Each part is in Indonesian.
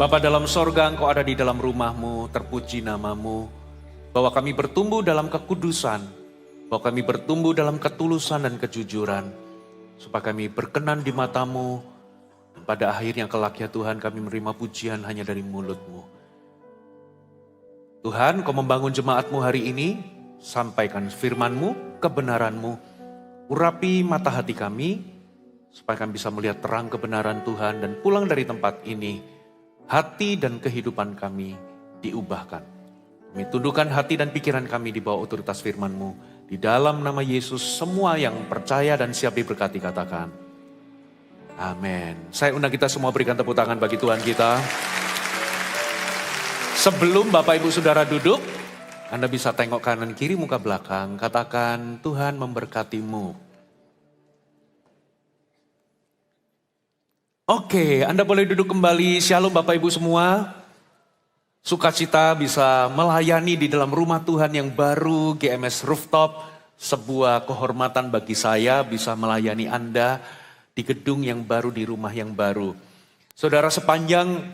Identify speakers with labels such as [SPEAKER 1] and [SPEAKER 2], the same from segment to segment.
[SPEAKER 1] Bapa dalam sorga, Engkau ada di dalam rumah-Mu, terpuji nama-Mu. Bahwa kami bertumbuh dalam kekudusan, bahwa kami bertumbuh dalam ketulusan dan kejujuran. Supaya kami berkenan di mata-Mu, dan pada akhirnya kelak ya Tuhan kami menerima pujian hanya dari mulut-Mu. Tuhan, Kau membangun jemaat-Mu hari ini, sampaikan firman-Mu, kebenaran-Mu, urapi mata hati kami, supaya kami bisa melihat terang kebenaran Tuhan dan pulang dari tempat ini, hati dan kehidupan kami diubahkan. Kami tundukkan hati dan pikiran kami di bawah otoritas firman-Mu. Di dalam nama Yesus, semua yang percaya dan siap diberkati katakan, amin. Saya undang kita semua berikan tepuk tangan bagi Tuhan kita. Sebelum Bapak Ibu Saudara duduk, Anda bisa tengok kanan kiri muka belakang, katakan Tuhan memberkatimu. Oke, Anda boleh duduk kembali. Shalom Bapak Ibu semua. Sukacita bisa melayani di dalam rumah Tuhan yang baru, GMS Rooftop. Sebuah kehormatan bagi saya bisa melayani Anda di gedung yang baru, di rumah yang baru. Saudara, sepanjang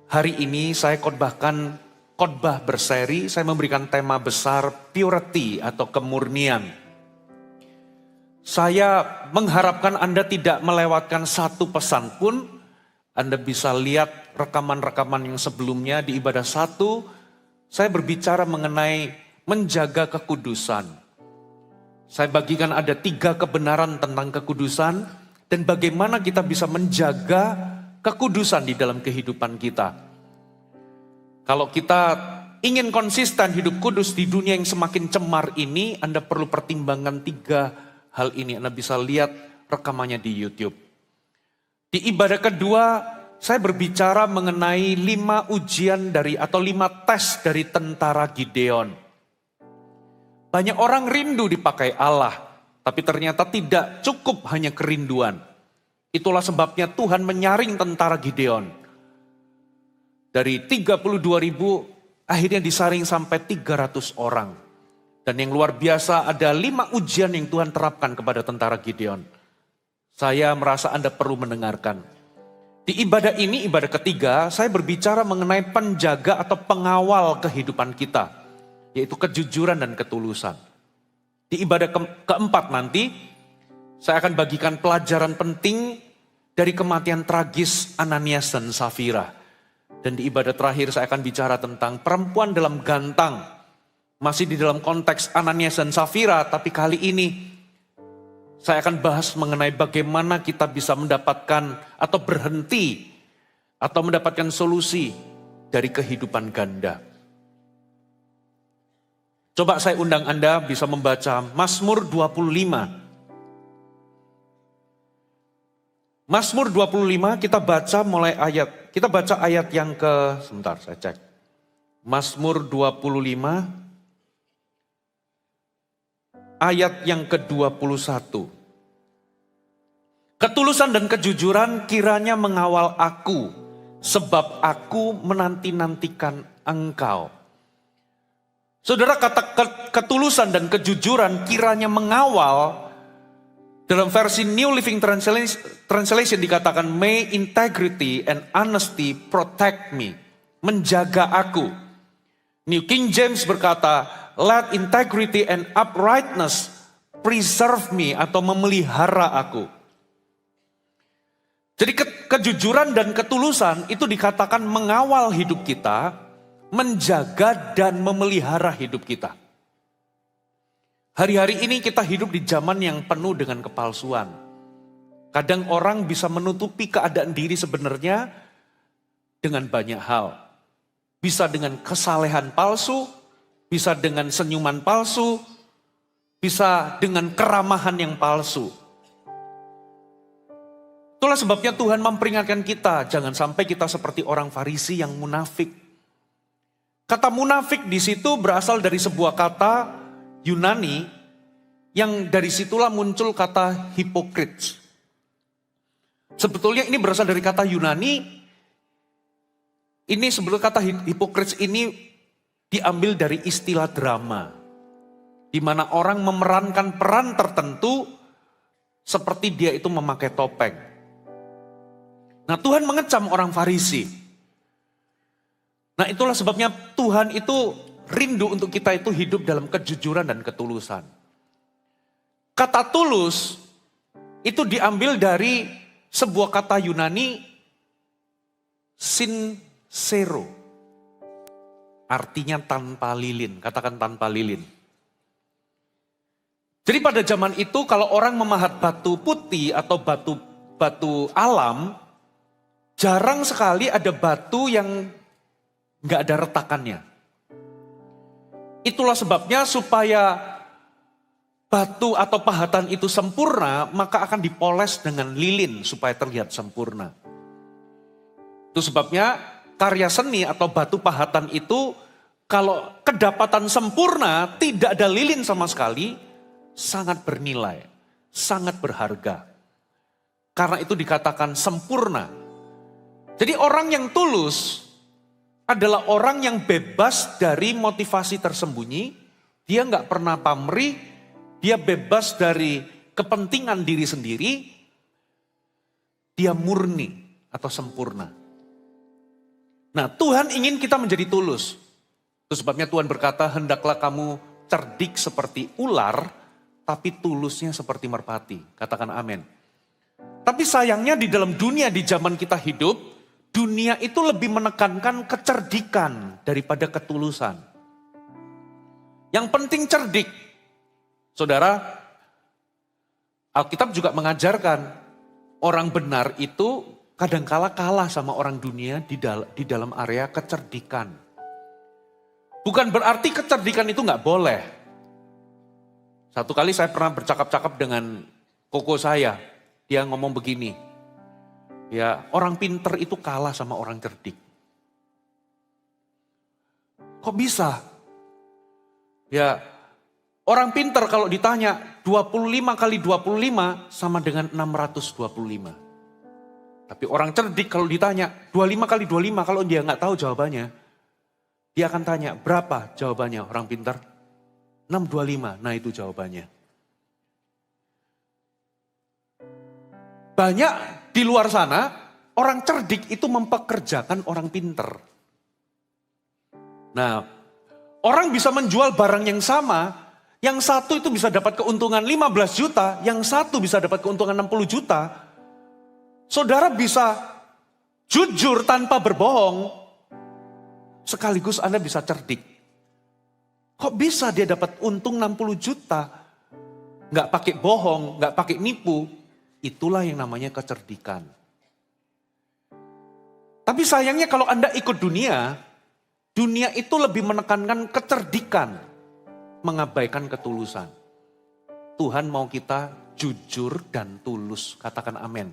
[SPEAKER 1] hari ini saya khotbah berseri, saya memberikan tema besar purity atau kemurnian. Saya mengharapkan Anda tidak melewatkan satu pesan pun. Anda bisa lihat rekaman-rekaman yang sebelumnya di ibadah 1, saya berbicara mengenai menjaga kekudusan. Saya bagikan ada 3 kebenaran tentang kekudusan dan bagaimana kita bisa menjaga kekudusan di dalam kehidupan kita. Kalau kita ingin konsisten hidup kudus di dunia yang semakin cemar ini, Anda perlu pertimbangkan 3 hal ini. Anda bisa lihat rekamannya di YouTube. Di ibadah kedua, saya berbicara mengenai 5 ujian atau 5 tes dari tentara Gideon. Banyak orang rindu dipakai Allah, tapi ternyata tidak cukup hanya kerinduan. Itulah sebabnya Tuhan menyaring tentara Gideon. Dari 32.000 akhirnya disaring sampai 300 orang. Dan yang luar biasa ada 5 ujian yang Tuhan terapkan kepada tentara Gideon. Saya merasa Anda perlu mendengarkan. Di ibadah ini, ibadah ketiga, saya berbicara mengenai penjaga atau pengawal kehidupan kita. Yaitu kejujuran dan ketulusan. Di ibadah keempat nanti, saya akan bagikan pelajaran penting dari kematian tragis Ananias dan Safira. Dan di ibadah terakhir saya akan bicara tentang perempuan dalam gantang. Masih di dalam konteks Ananias dan Safira, tapi kali ini saya akan bahas mengenai bagaimana kita bisa mendapatkan atau berhenti atau mendapatkan solusi dari kehidupan ganda. Coba saya undang Anda bisa membaca Mazmur 25. Mazmur 25 kita baca ayat yang sebentar saya cek. Mazmur 25 ayat yang ke-21. Ketulusan dan kejujuran kiranya mengawal aku, sebab aku menanti-nantikan Engkau. Saudara, kata ketulusan dan kejujuran kiranya mengawal, dalam versi New Living Translation dikatakan, may integrity and honesty protect me, menjaga aku. New King James berkata, let integrity and uprightness preserve me atau memelihara aku. Jadi kejujuran dan ketulusan itu dikatakan mengawal hidup kita, menjaga dan memelihara hidup kita. Hari-hari ini kita hidup di zaman yang penuh dengan kepalsuan. Kadang orang bisa menutupi keadaan diri sebenarnya dengan banyak hal. Bisa dengan kesalehan palsu, bisa dengan senyuman palsu, bisa dengan keramahan yang palsu. Itulah sebabnya Tuhan memperingatkan kita, jangan sampai kita seperti orang Farisi yang munafik. Kata munafik di situ berasal dari sebuah kata Yunani yang dari situlah muncul kata hypocrites. Sebetulnya ini berasal dari kata Yunani. Ini sebelum kata hypocrites ini diambil dari istilah drama. Di mana orang memerankan peran tertentu seperti dia itu memakai topeng. Nah, Tuhan mengecam orang Farisi. Nah itulah sebabnya Tuhan itu rindu untuk kita itu hidup dalam kejujuran dan ketulusan. Kata tulus itu diambil dari sebuah kata Yunani sincero. Artinya tanpa lilin, katakan tanpa lilin. Jadi pada zaman itu kalau orang memahat batu putih atau batu alam, jarang sekali ada batu yang nggak ada retakannya. Itulah sebabnya supaya batu atau pahatan itu sempurna, maka akan dipoles dengan lilin supaya terlihat sempurna. Itu sebabnya karya seni atau batu pahatan itu kalau kedapatan sempurna, tidak ada lilin sama sekali, sangat bernilai, sangat berharga. Karena itu dikatakan sempurna. Jadi orang yang tulus adalah orang yang bebas dari motivasi tersembunyi. Dia nggak pernah pamrih, dia bebas dari kepentingan diri sendiri. Dia murni atau sempurna. Nah Tuhan ingin kita menjadi tulus. Itu sebabnya Tuhan berkata, hendaklah kamu cerdik seperti ular, tapi tulusnya seperti merpati. Katakan amin. Tapi sayangnya di dalam dunia, di zaman kita hidup, dunia itu lebih menekankan kecerdikan daripada ketulusan. Yang penting cerdik. Saudara, Alkitab juga mengajarkan orang benar itu kadangkala kalah sama orang dunia di dalam area kecerdikan. Bukan berarti kecerdikan itu nggak boleh. Satu kali saya pernah bercakap-cakap dengan koko saya. Dia ngomong begini. Ya, orang pinter itu kalah sama orang cerdik. Kok bisa? Ya, orang pinter kalau ditanya 25 kali 25 sama dengan 625. Tapi orang cerdik kalau ditanya 25 kali 25 kalau dia nggak tahu jawabannya, dia akan tanya berapa jawabannya orang pinter? 625, nah itu jawabannya. Banyak di luar sana, orang cerdik itu mempekerjakan orang pinter. Nah, orang bisa menjual barang yang sama, yang satu itu bisa dapat keuntungan 15 juta, yang satu bisa dapat keuntungan 60 juta. Saudara bisa jujur tanpa berbohong, sekaligus Anda bisa cerdik. Kok bisa dia dapat untung 60 juta, nggak pakai bohong, nggak pakai nipu. Itulah yang namanya kecerdikan. Tapi sayangnya kalau Anda ikut dunia, dunia itu lebih menekankan kecerdikan, mengabaikan ketulusan. Tuhan mau kita jujur dan tulus, katakan amin.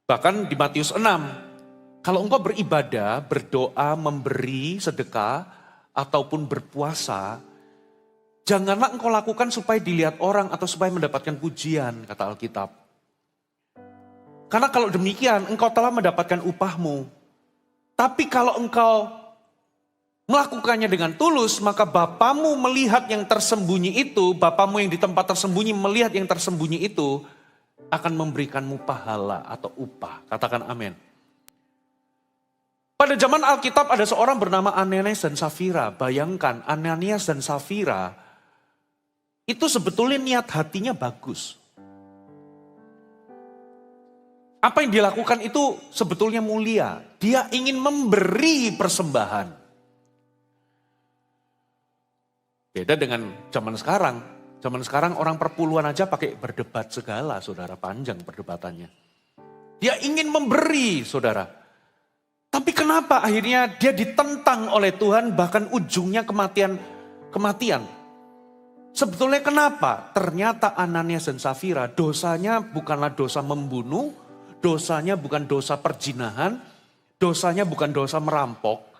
[SPEAKER 1] Bahkan di Matius 6, kalau engkau beribadah, berdoa, memberi sedekah, ataupun berpuasa, janganlah engkau lakukan supaya dilihat orang atau supaya mendapatkan pujian, kata Alkitab. Karena kalau demikian, engkau telah mendapatkan upahmu. Tapi kalau engkau melakukannya dengan tulus, maka Bapamu melihat yang tersembunyi itu, Bapamu yang di tempat tersembunyi melihat yang tersembunyi itu, akan memberikanmu pahala atau upah. Katakan amin. Pada zaman Alkitab ada seorang bernama Ananias dan Safira. Bayangkan Ananias dan Safira itu sebetulnya niat hatinya bagus. Apa yang dilakukan itu sebetulnya mulia. Dia ingin memberi persembahan. Beda dengan zaman sekarang. Zaman sekarang orang perpuluhan aja pakai berdebat segala, saudara, panjang perdebatannya. Dia ingin memberi, saudara. Tapi kenapa akhirnya dia ditentang oleh Tuhan bahkan ujungnya kematian. Sebetulnya kenapa? Ternyata Ananias dan Safira dosanya bukanlah dosa membunuh, dosanya bukan dosa perzinahan, dosanya bukan dosa merampok,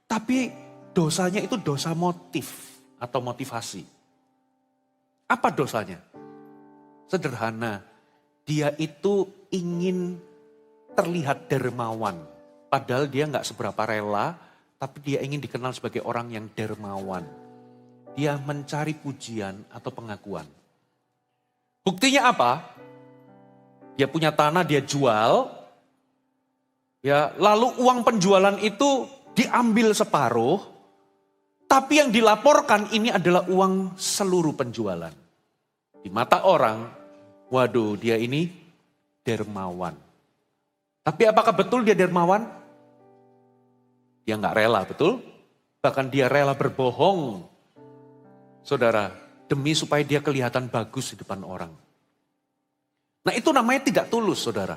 [SPEAKER 1] tapi dosanya itu dosa motif atau motivasi. Apa dosanya? Sederhana, dia itu ingin terlihat dermawan. Padahal dia nggak seberapa rela, tapi dia ingin dikenal sebagai orang yang dermawan. Dia mencari pujian atau pengakuan. Buktinya apa? Dia punya tanah, dia jual. Ya, lalu uang penjualan itu diambil separuh, tapi yang dilaporkan ini adalah uang seluruh penjualan. Di mata orang, waduh dia ini dermawan. Tapi apakah betul dia dermawan? Dia nggak rela, betul? Bahkan dia rela berbohong, saudara, demi supaya dia kelihatan bagus di depan orang. Nah itu namanya tidak tulus, saudara.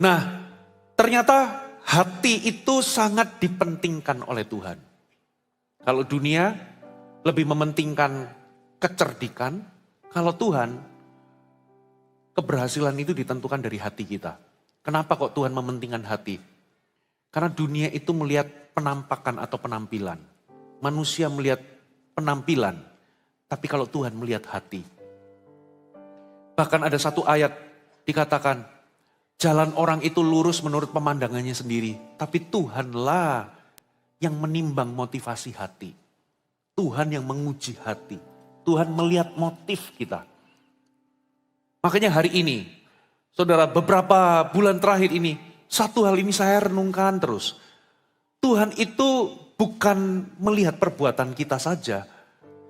[SPEAKER 1] Nah ternyata hati itu sangat dipentingkan oleh Tuhan. Kalau dunia lebih mementingkan kecerdikan, kalau Tuhan keberhasilan itu ditentukan dari hati kita. Kenapa kok Tuhan mementingkan hati? Karena dunia itu melihat penampakan atau penampilan. Manusia melihat penampilan, tapi kalau Tuhan melihat hati. Bahkan ada satu ayat dikatakan, jalan orang itu lurus menurut pemandangannya sendiri, tapi Tuhanlah yang menimbang motivasi hati. Tuhan yang menguji hati. Tuhan melihat motif kita. Makanya hari ini, saudara, beberapa bulan terakhir ini, satu hal ini saya renungkan terus. Tuhan itu bukan melihat perbuatan kita saja,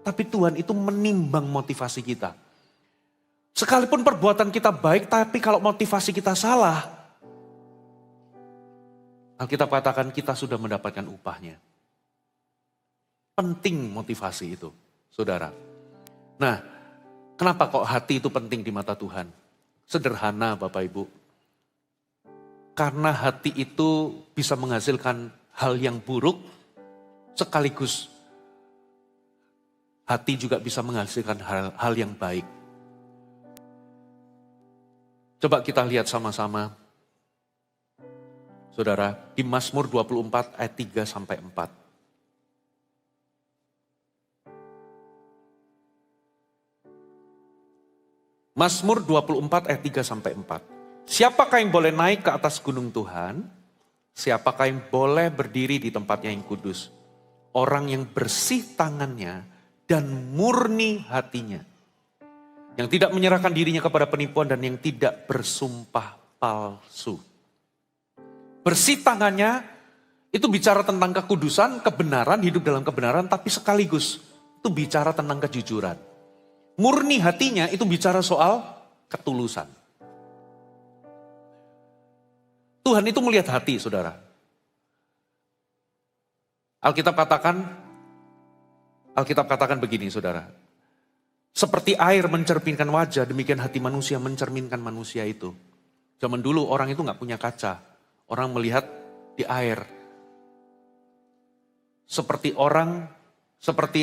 [SPEAKER 1] tapi Tuhan itu menimbang motivasi kita. Sekalipun perbuatan kita baik, tapi kalau motivasi kita salah, Alkitab katakan kita sudah mendapatkan upahnya. Penting motivasi itu, saudara. Nah, kenapa kok hati itu penting di mata Tuhan? Sederhana Bapak Ibu. Karena hati itu bisa menghasilkan hal yang buruk, sekaligus hati juga bisa menghasilkan hal yang baik. Coba kita lihat sama-sama, saudara, di Mazmur 24 ayat 3 sampai 4. Mazmur 24 ayat 3 sampai 4. Siapakah yang boleh naik ke atas gunung Tuhan? Siapakah yang boleh berdiri di tempatnya yang kudus? Orang yang bersih tangannya dan murni hatinya. Yang tidak menyerahkan dirinya kepada penipuan dan yang tidak bersumpah palsu. Bersih tangannya itu bicara tentang kekudusan, kebenaran, hidup dalam kebenaran, tapi sekaligus itu bicara tentang kejujuran. Murni hatinya itu bicara soal ketulusan. Tuhan itu melihat hati, saudara. Alkitab katakan begini, saudara. Seperti air mencerminkan wajah, demikian hati manusia mencerminkan manusia itu. Zaman dulu orang itu nggak punya kaca. Orang melihat di air. Seperti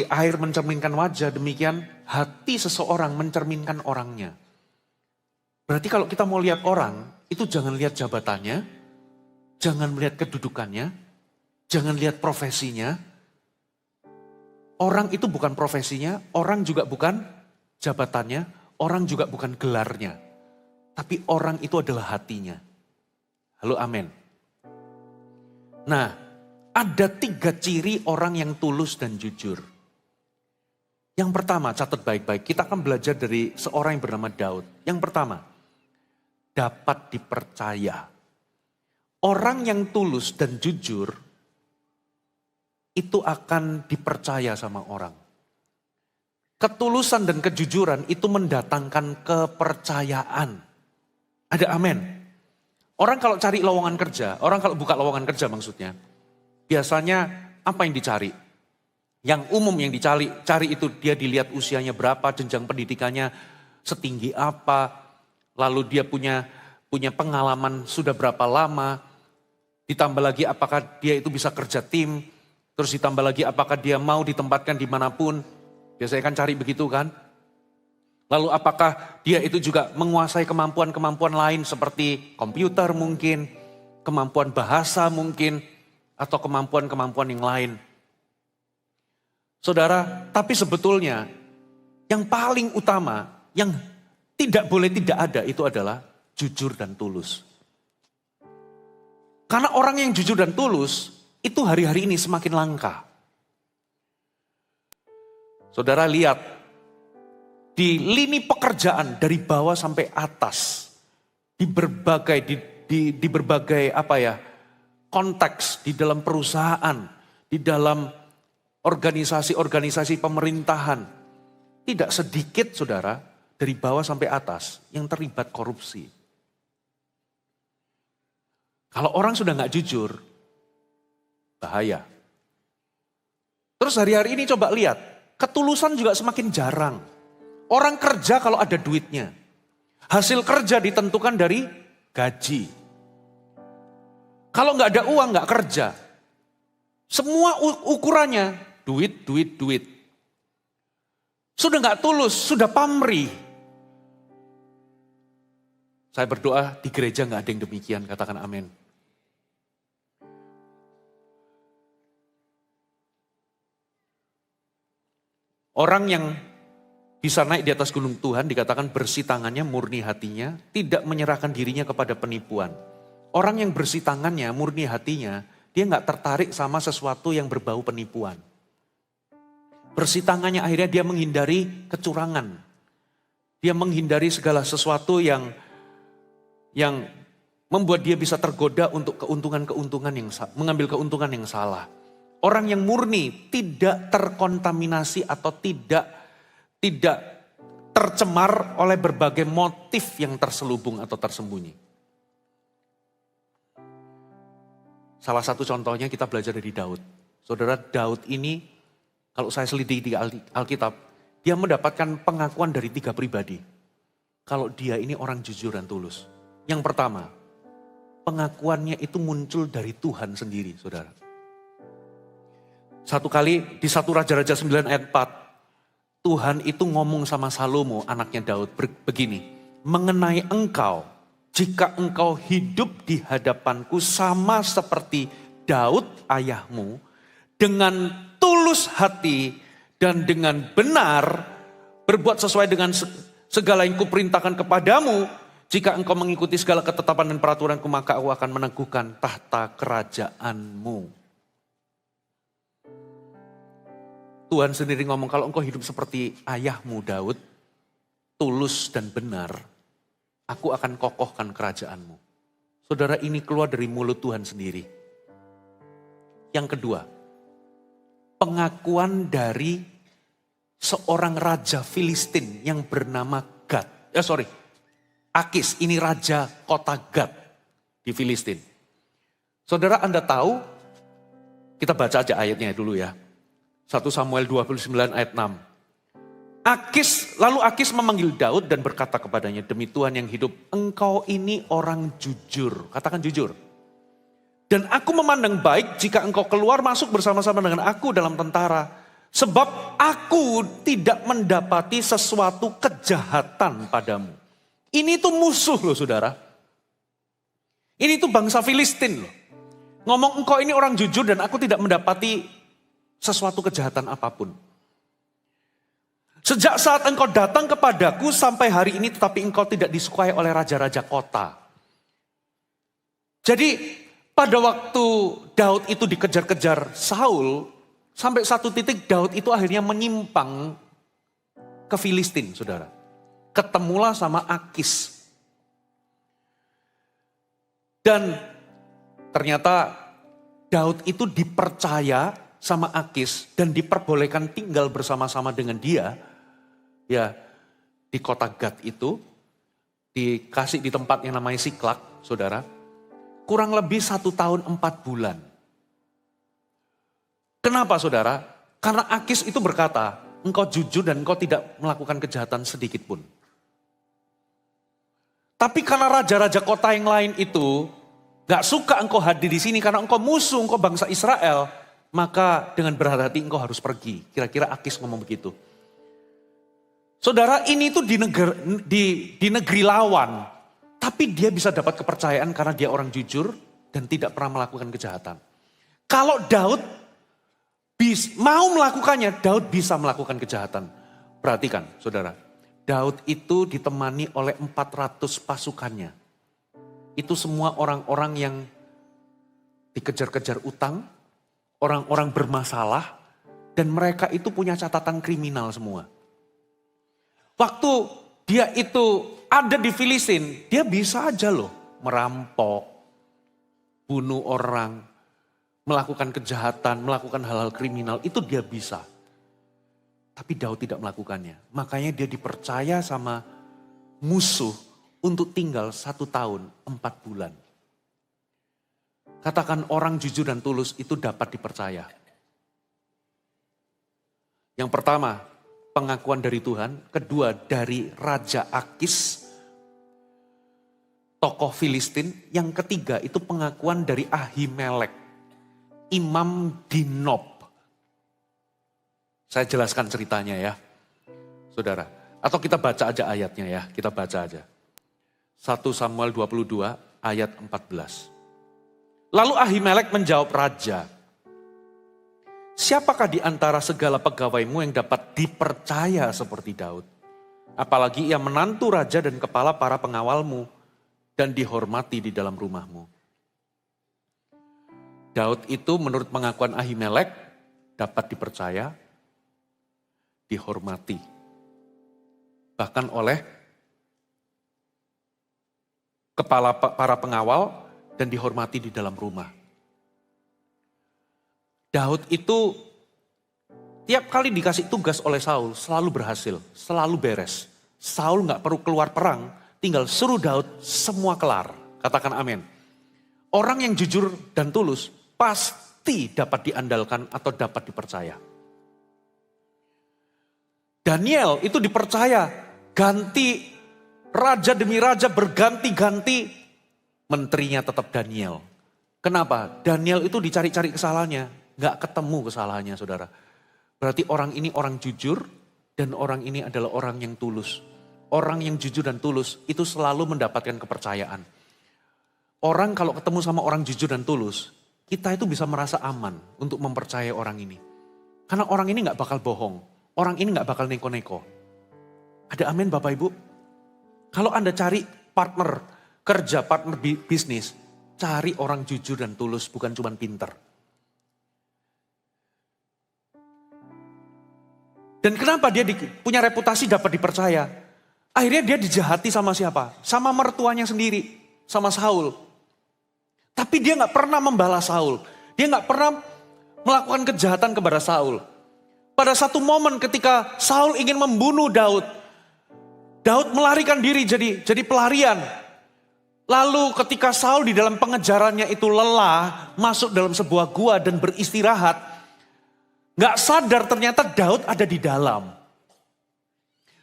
[SPEAKER 1] air mencerminkan wajah, demikian hati seseorang mencerminkan orangnya. Berarti kalau kita mau lihat orang, itu jangan lihat jabatannya, jangan melihat kedudukannya, jangan lihat profesinya. Orang itu bukan profesinya, orang juga bukan jabatannya, orang juga bukan gelarnya. Tapi orang itu adalah hatinya. Halo, amin. Nah, ada 3 ciri orang yang tulus dan jujur. Yang pertama, catat baik-baik, kita akan belajar dari seorang yang bernama Daud. Yang pertama, dapat dipercaya. Orang yang tulus dan jujur, itu akan dipercaya sama orang. Ketulusan dan kejujuran itu mendatangkan kepercayaan. Ada amin. Orang kalau cari lowongan kerja, orang kalau buka lowongan kerja maksudnya, biasanya apa yang dicari? Yang umum yang cari itu dia dilihat usianya berapa, jenjang pendidikannya setinggi apa, lalu dia punya pengalaman sudah berapa lama, ditambah lagi apakah dia itu bisa kerja tim, terus ditambah lagi apakah dia mau ditempatkan dimanapun. Biasanya kan cari begitu kan. Lalu apakah dia itu juga menguasai kemampuan-kemampuan lain seperti komputer mungkin, kemampuan bahasa mungkin, atau kemampuan-kemampuan yang lain. Saudara, tapi sebetulnya yang paling utama, yang tidak boleh tidak ada itu adalah jujur dan tulus. Karena orang yang jujur dan tulus itu hari-hari ini semakin langka. Saudara lihat, di lini pekerjaan dari bawah sampai atas, di berbagai konteks, di dalam perusahaan, di dalam organisasi-organisasi pemerintahan. Tidak sedikit saudara, dari bawah sampai atas yang terlibat korupsi. Kalau orang sudah gak jujur, bahaya. Terus hari-hari ini coba lihat, ketulusan juga semakin jarang. Orang kerja kalau ada duitnya. Hasil kerja ditentukan dari gaji. Kalau gak ada uang gak kerja. Semua ukurannya duit, duit, duit. Sudah gak tulus, sudah pamrih. Saya berdoa di gereja gak ada yang demikian, katakan amin. Orang yang bisa naik di atas gunung Tuhan dikatakan bersih tangannya, murni hatinya, tidak menyerahkan dirinya kepada penipuan. Orang yang bersih tangannya, murni hatinya, dia gak tertarik sama sesuatu yang berbau penipuan. Bersih tangannya akhirnya dia menghindari kecurangan. Dia menghindari segala sesuatu yang membuat dia bisa tergoda untuk mengambil keuntungan yang salah. Orang yang murni tidak terkontaminasi atau tidak tercemar oleh berbagai motif yang terselubung atau tersembunyi. Salah satu contohnya kita belajar dari Daud. Saudara, Daud ini kalau saya selidiki di Alkitab, dia mendapatkan pengakuan dari 3 pribadi. Kalau dia ini orang jujur dan tulus. Yang pertama, pengakuannya itu muncul dari Tuhan sendiri, saudara. Satu kali di 1 Raja-Raja 9 ayat 4, Tuhan itu ngomong sama Salomo, anaknya Daud, begini, mengenai engkau, jika engkau hidup di hadapanku sama seperti Daud ayahmu, dengan tulus hati dan dengan benar, berbuat sesuai dengan segala yang kuperintahkan kepadamu, jika engkau mengikuti segala ketetapan dan peraturanku, maka aku akan meneguhkan tahta kerajaanmu. Tuhan sendiri ngomong, kalau engkau hidup seperti ayahmu Daud, tulus dan benar, aku akan kokohkan kerajaanmu. Saudara, ini keluar dari mulut Tuhan sendiri. Yang kedua, pengakuan dari seorang raja Filistin yang bernama Akis, ini raja kota Gad di Filistin. Saudara, Anda tahu, kita baca aja ayatnya dulu ya. 1 Samuel 29 ayat 6. Lalu Akis memanggil Daud dan berkata kepadanya, demi Tuhan yang hidup, engkau ini orang jujur. Katakan jujur. Dan aku memandang baik jika engkau keluar masuk bersama-sama dengan aku dalam tentara. Sebab aku tidak mendapati sesuatu kejahatan padamu. Ini tuh musuh loh saudara. Ini tuh bangsa Filistin loh. Ngomong engkau ini orang jujur dan aku tidak mendapati sesuatu kejahatan apapun. Sejak saat engkau datang kepadaku sampai hari ini, tetapi engkau tidak disukai oleh raja-raja kota. Jadi pada waktu Daud itu dikejar-kejar Saul, sampai satu titik Daud itu akhirnya menyimpang ke Filistin, saudara. Ketemulah sama Akis. Dan ternyata Daud itu dipercaya sama Akis dan diperbolehkan tinggal bersama-sama dengan dia ya di kota Gad itu, dikasih di tempat yang namanya Siklak, saudara, kurang lebih 1 tahun 4 bulan. Kenapa saudara? Karena Akis itu berkata, engkau jujur dan engkau tidak melakukan kejahatan sedikit pun. Tapi karena raja-raja kota yang lain itu gak suka engkau hadir di sini karena engkau musuh, engkau bangsa Israel, maka dengan berhati-hati engkau harus pergi. Kira-kira Akis ngomong begitu. Saudara, ini tuh di negeri lawan. Tapi dia bisa dapat kepercayaan karena dia orang jujur dan tidak pernah melakukan kejahatan. Kalau Daud mau melakukannya, Daud bisa melakukan kejahatan. Perhatikan saudara, Daud itu ditemani oleh 400 pasukannya. Itu semua orang-orang yang dikejar-kejar utang, orang-orang bermasalah, dan mereka itu punya catatan kriminal semua. Waktu dia itu ada di Filistin, dia bisa aja loh merampok, bunuh orang, melakukan kejahatan, melakukan hal-hal kriminal, itu dia bisa. Tapi Daud tidak melakukannya. Makanya dia dipercaya sama musuh untuk tinggal 1 tahun 4 bulan. Katakan orang jujur dan tulus itu dapat dipercaya. Yang pertama, pengakuan dari Tuhan. Kedua, dari Raja Akis, tokoh Filistin. Yang ketiga, itu pengakuan dari Ahimelek, Imam di Nob. Saya jelaskan ceritanya ya, saudara. Atau kita baca aja ayatnya ya, kita baca aja. 1 Samuel 22 ayat 14. Lalu Ahimelek menjawab raja, siapakah di antara segala pegawaimu yang dapat dipercaya seperti Daud? Apalagi ia menantu raja dan kepala para pengawalmu dan dihormati di dalam rumahmu. Daud itu menurut pengakuan Ahimelek dapat dipercaya, dihormati. Bahkan oleh kepala para pengawal dan dihormati di dalam rumah. Daud itu tiap kali dikasih tugas oleh Saul selalu berhasil, selalu beres. Saul gak perlu keluar perang, tinggal suruh Daud semua kelar. Katakan amin. Orang yang jujur dan tulus pasti dapat diandalkan atau dapat dipercaya. Daniel itu dipercaya, ganti raja demi raja berganti-ganti, menterinya tetap Daniel. Kenapa? Daniel itu dicari-cari kesalahannya, gak ketemu kesalahannya saudara. Berarti orang ini orang jujur dan orang ini adalah orang yang tulus. Orang yang jujur dan tulus itu selalu mendapatkan kepercayaan. Orang kalau ketemu sama orang jujur dan tulus, kita itu bisa merasa aman untuk mempercayai orang ini. Karena orang ini gak bakal bohong. Orang ini gak bakal neko-neko. Ada amin Bapak Ibu? Kalau Anda cari partner kerja, partner bisnis, cari orang jujur dan tulus, bukan cuma pinter. Dan kenapa dia punya reputasi dapat dipercaya? Akhirnya dia dijahati sama siapa? Sama mertuanya sendiri, sama Saul. Tapi dia gak pernah membalas Saul. Dia gak pernah melakukan kejahatan kepada Saul. Pada satu momen ketika Saul ingin membunuh Daud, Daud melarikan diri jadi pelarian. Lalu ketika Saul di dalam pengejarannya itu lelah, masuk dalam sebuah gua dan beristirahat, gak sadar ternyata Daud ada di dalam.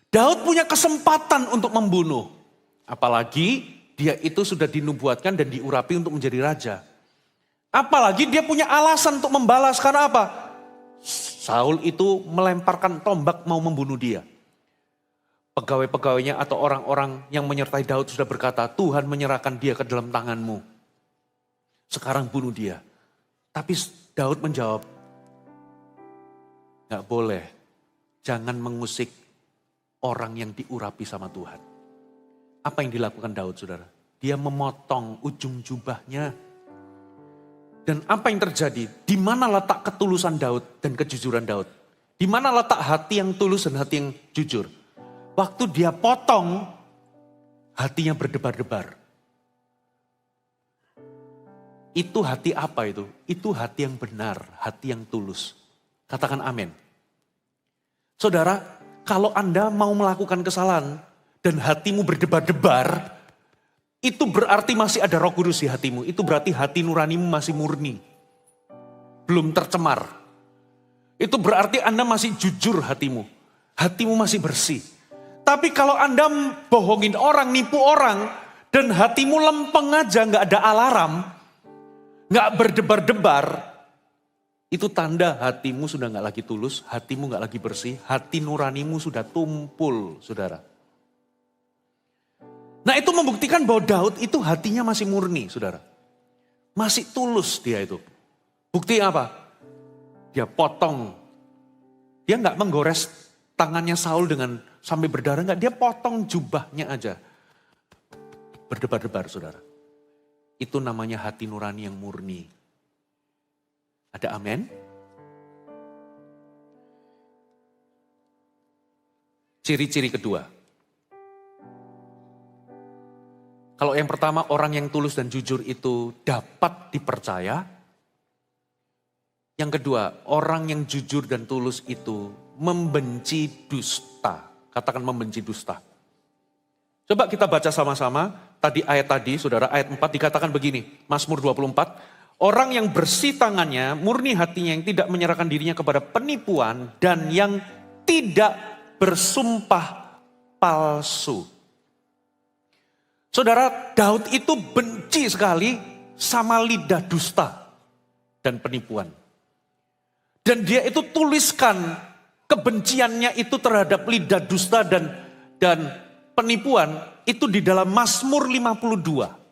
[SPEAKER 1] Daud punya kesempatan untuk membunuh. Apalagi dia itu sudah dinubuatkan dan diurapi untuk menjadi raja. Apalagi dia punya alasan untuk membalas, karena apa? Saul itu melemparkan tombak mau membunuh dia. Pegawai-pegawainya atau orang-orang yang menyertai Daud sudah berkata, Tuhan menyerahkan dia ke dalam tanganmu. Sekarang bunuh dia. Tapi Daud menjawab, gak boleh, jangan mengusik orang yang diurapi sama Tuhan. Apa yang dilakukan Daud saudara? Dia memotong ujung jubahnya. Dan apa yang terjadi? Di mana letak ketulusan Daud dan kejujuran Daud? Di mana letak hati yang tulus dan hati yang jujur? Waktu dia potong, hatinya berdebar-debar. Itu hati apa itu? Itu hati yang benar, hati yang tulus. Katakan amin. Saudara, kalau Anda mau melakukan kesalahan dan hatimu berdebar-debar, itu berarti masih ada Roh Kudus di hatimu. Itu berarti hati nuranimu masih murni. Belum tercemar. Itu berarti Anda masih jujur hatimu. Hatimu masih bersih. Tapi kalau Anda bohongin orang, nipu orang, dan hatimu lempeng aja, gak ada alarm, gak berdebar-debar, itu tanda hatimu sudah gak lagi tulus, hatimu gak lagi bersih, hati nuranimu sudah tumpul, saudara. Nah itu membuktikan bahwa Daud itu hatinya masih murni, saudara. Masih tulus dia itu. Bukti apa? Dia potong. Dia gak menggores tangannya Saul dengan sampai berdarah, enggak. Dia potong jubahnya aja. Berdebar-debar, saudara. Itu namanya hati nurani yang murni. Ada amin? Ciri-ciri kedua. Kalau yang pertama, orang yang tulus dan jujur itu dapat dipercaya. Yang kedua, orang yang jujur dan tulus itu membenci dusta. Katakan membenci dusta. Coba kita baca sama-sama. Ayat tadi, saudara, ayat 4 dikatakan begini. Mazmur 24. Orang yang bersih tangannya, murni hatinya, yang tidak menyerahkan dirinya kepada penipuan, dan yang tidak bersumpah palsu. Saudara, Daud itu benci sekali sama lidah dusta dan penipuan. Dan dia itu tuliskan kebenciannya itu terhadap lidah dusta dan penipuan itu di dalam Mazmur 52.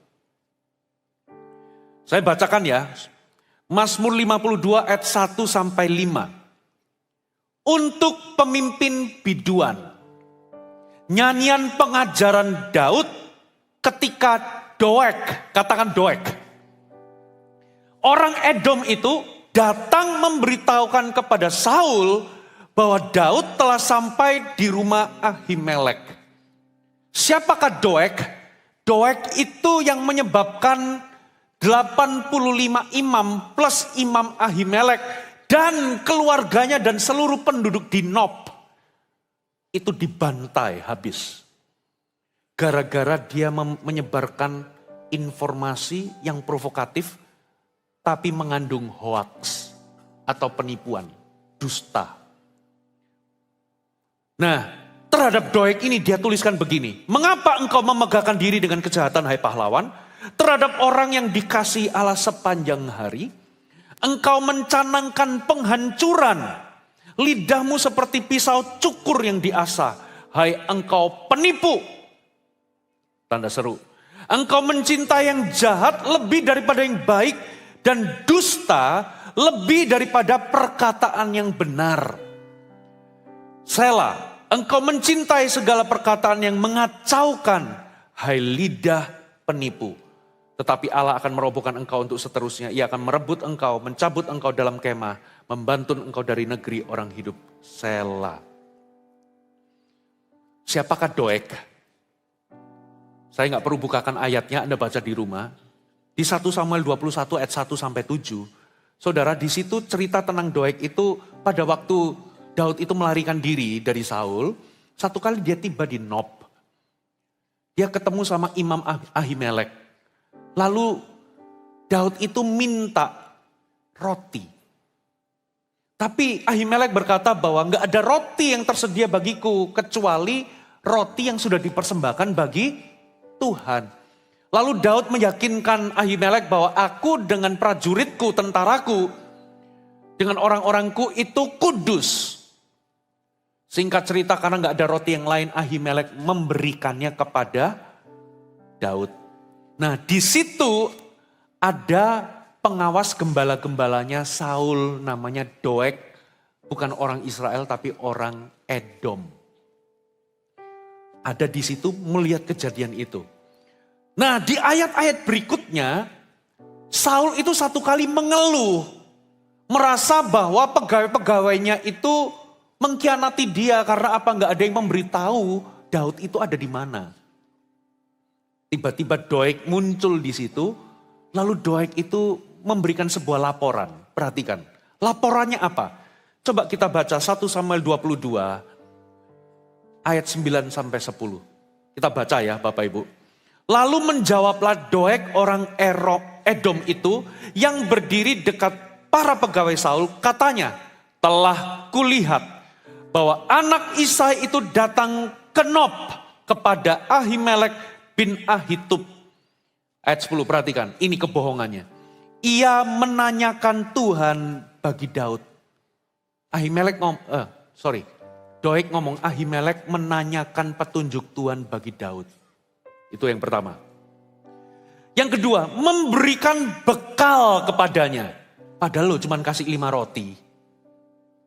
[SPEAKER 1] Saya bacakan ya. Mazmur 52 ayat 1 sampai 5. Untuk pemimpin biduan. Nyanyian pengajaran Daud ketika Doeg, katakan Doeg. Orang Edom itu datang memberitahukan kepada Saul bahwa Daud telah sampai di rumah Ahimelek. Siapakah Doeg? Doeg itu yang menyebabkan 85 imam plus imam Ahimelek dan keluarganya dan seluruh penduduk di Nob itu dibantai habis. Gara-gara dia menyebarkan informasi yang provokatif tapi mengandung hoaks atau penipuan, dusta. Nah, terhadap Doeg ini dia tuliskan begini. Mengapa engkau memegahkan diri dengan kejahatan, hai pahlawan? Terhadap orang yang dikasihi Allah sepanjang hari, engkau mencanangkan penghancuran. Lidahmu seperti pisau cukur yang diasah. Hai engkau penipu. Tanda seru. Engkau mencintai yang jahat lebih daripada yang baik, dan dusta lebih daripada perkataan yang benar. Sela, engkau mencintai segala perkataan yang mengacaukan, hai lidah penipu. Tetapi Allah akan merobohkan engkau untuk seterusnya. Ia akan merebut engkau, mencabut engkau dalam kemah, membantun engkau dari negeri orang hidup. Sela. Siapakah Doeg? Saya nggak perlu bukakan ayatnya, Anda baca di rumah. Di 1 Samuel 21 ayat 1 sampai 7. Saudara, di situ cerita tentang Doeg itu pada waktu Daud itu melarikan diri dari Saul. Satu kali dia tiba di Nob. Dia ketemu sama Imam Ahimelek. Lalu Daud itu minta roti. Tapi Ahimelek berkata bahwa nggak ada roti yang tersedia bagiku kecuali roti yang sudah dipersembahkan bagi Tuhan. Lalu Daud meyakinkan Ahimelek bahwa aku dengan prajuritku, tentaraku, dengan orang-orangku itu kudus. Singkat cerita, karena nggak ada roti yang lain, Ahimelek memberikannya kepada Daud. Nah, di situ ada pengawas gembala-gembalanya Saul, namanya Doeg, bukan orang Israel tapi orang Edom. Ada di situ melihat kejadian itu. Nah, di ayat-ayat berikutnya, Saul itu satu kali mengeluh, merasa bahwa pegawai-pegawainya itu mengkhianati dia karena apa? Nggak ada yang memberitahu Daud itu ada di mana. Tiba-tiba Doeg muncul di situ, lalu Doeg itu memberikan sebuah laporan. Perhatikan, laporannya apa? Coba kita baca 1 Samuel 22 ayat 9 sampai 10. Kita baca ya Bapak Ibu. Lalu menjawablah Doeg orang Edom itu yang berdiri dekat para pegawai Saul, katanya, telah kulihat bahwa anak Isai itu datang ke Nob kepada Ahimelek bin Ahitub. Ayat 10, perhatikan, ini kebohongannya. Ia menanyakan Tuhan bagi Daud. Doeg ngomong Ahimelek menanyakan petunjuk Tuhan bagi Daud. Itu yang pertama. Yang kedua, memberikan bekal kepadanya. Padahal lo cuma kasih 5 roti.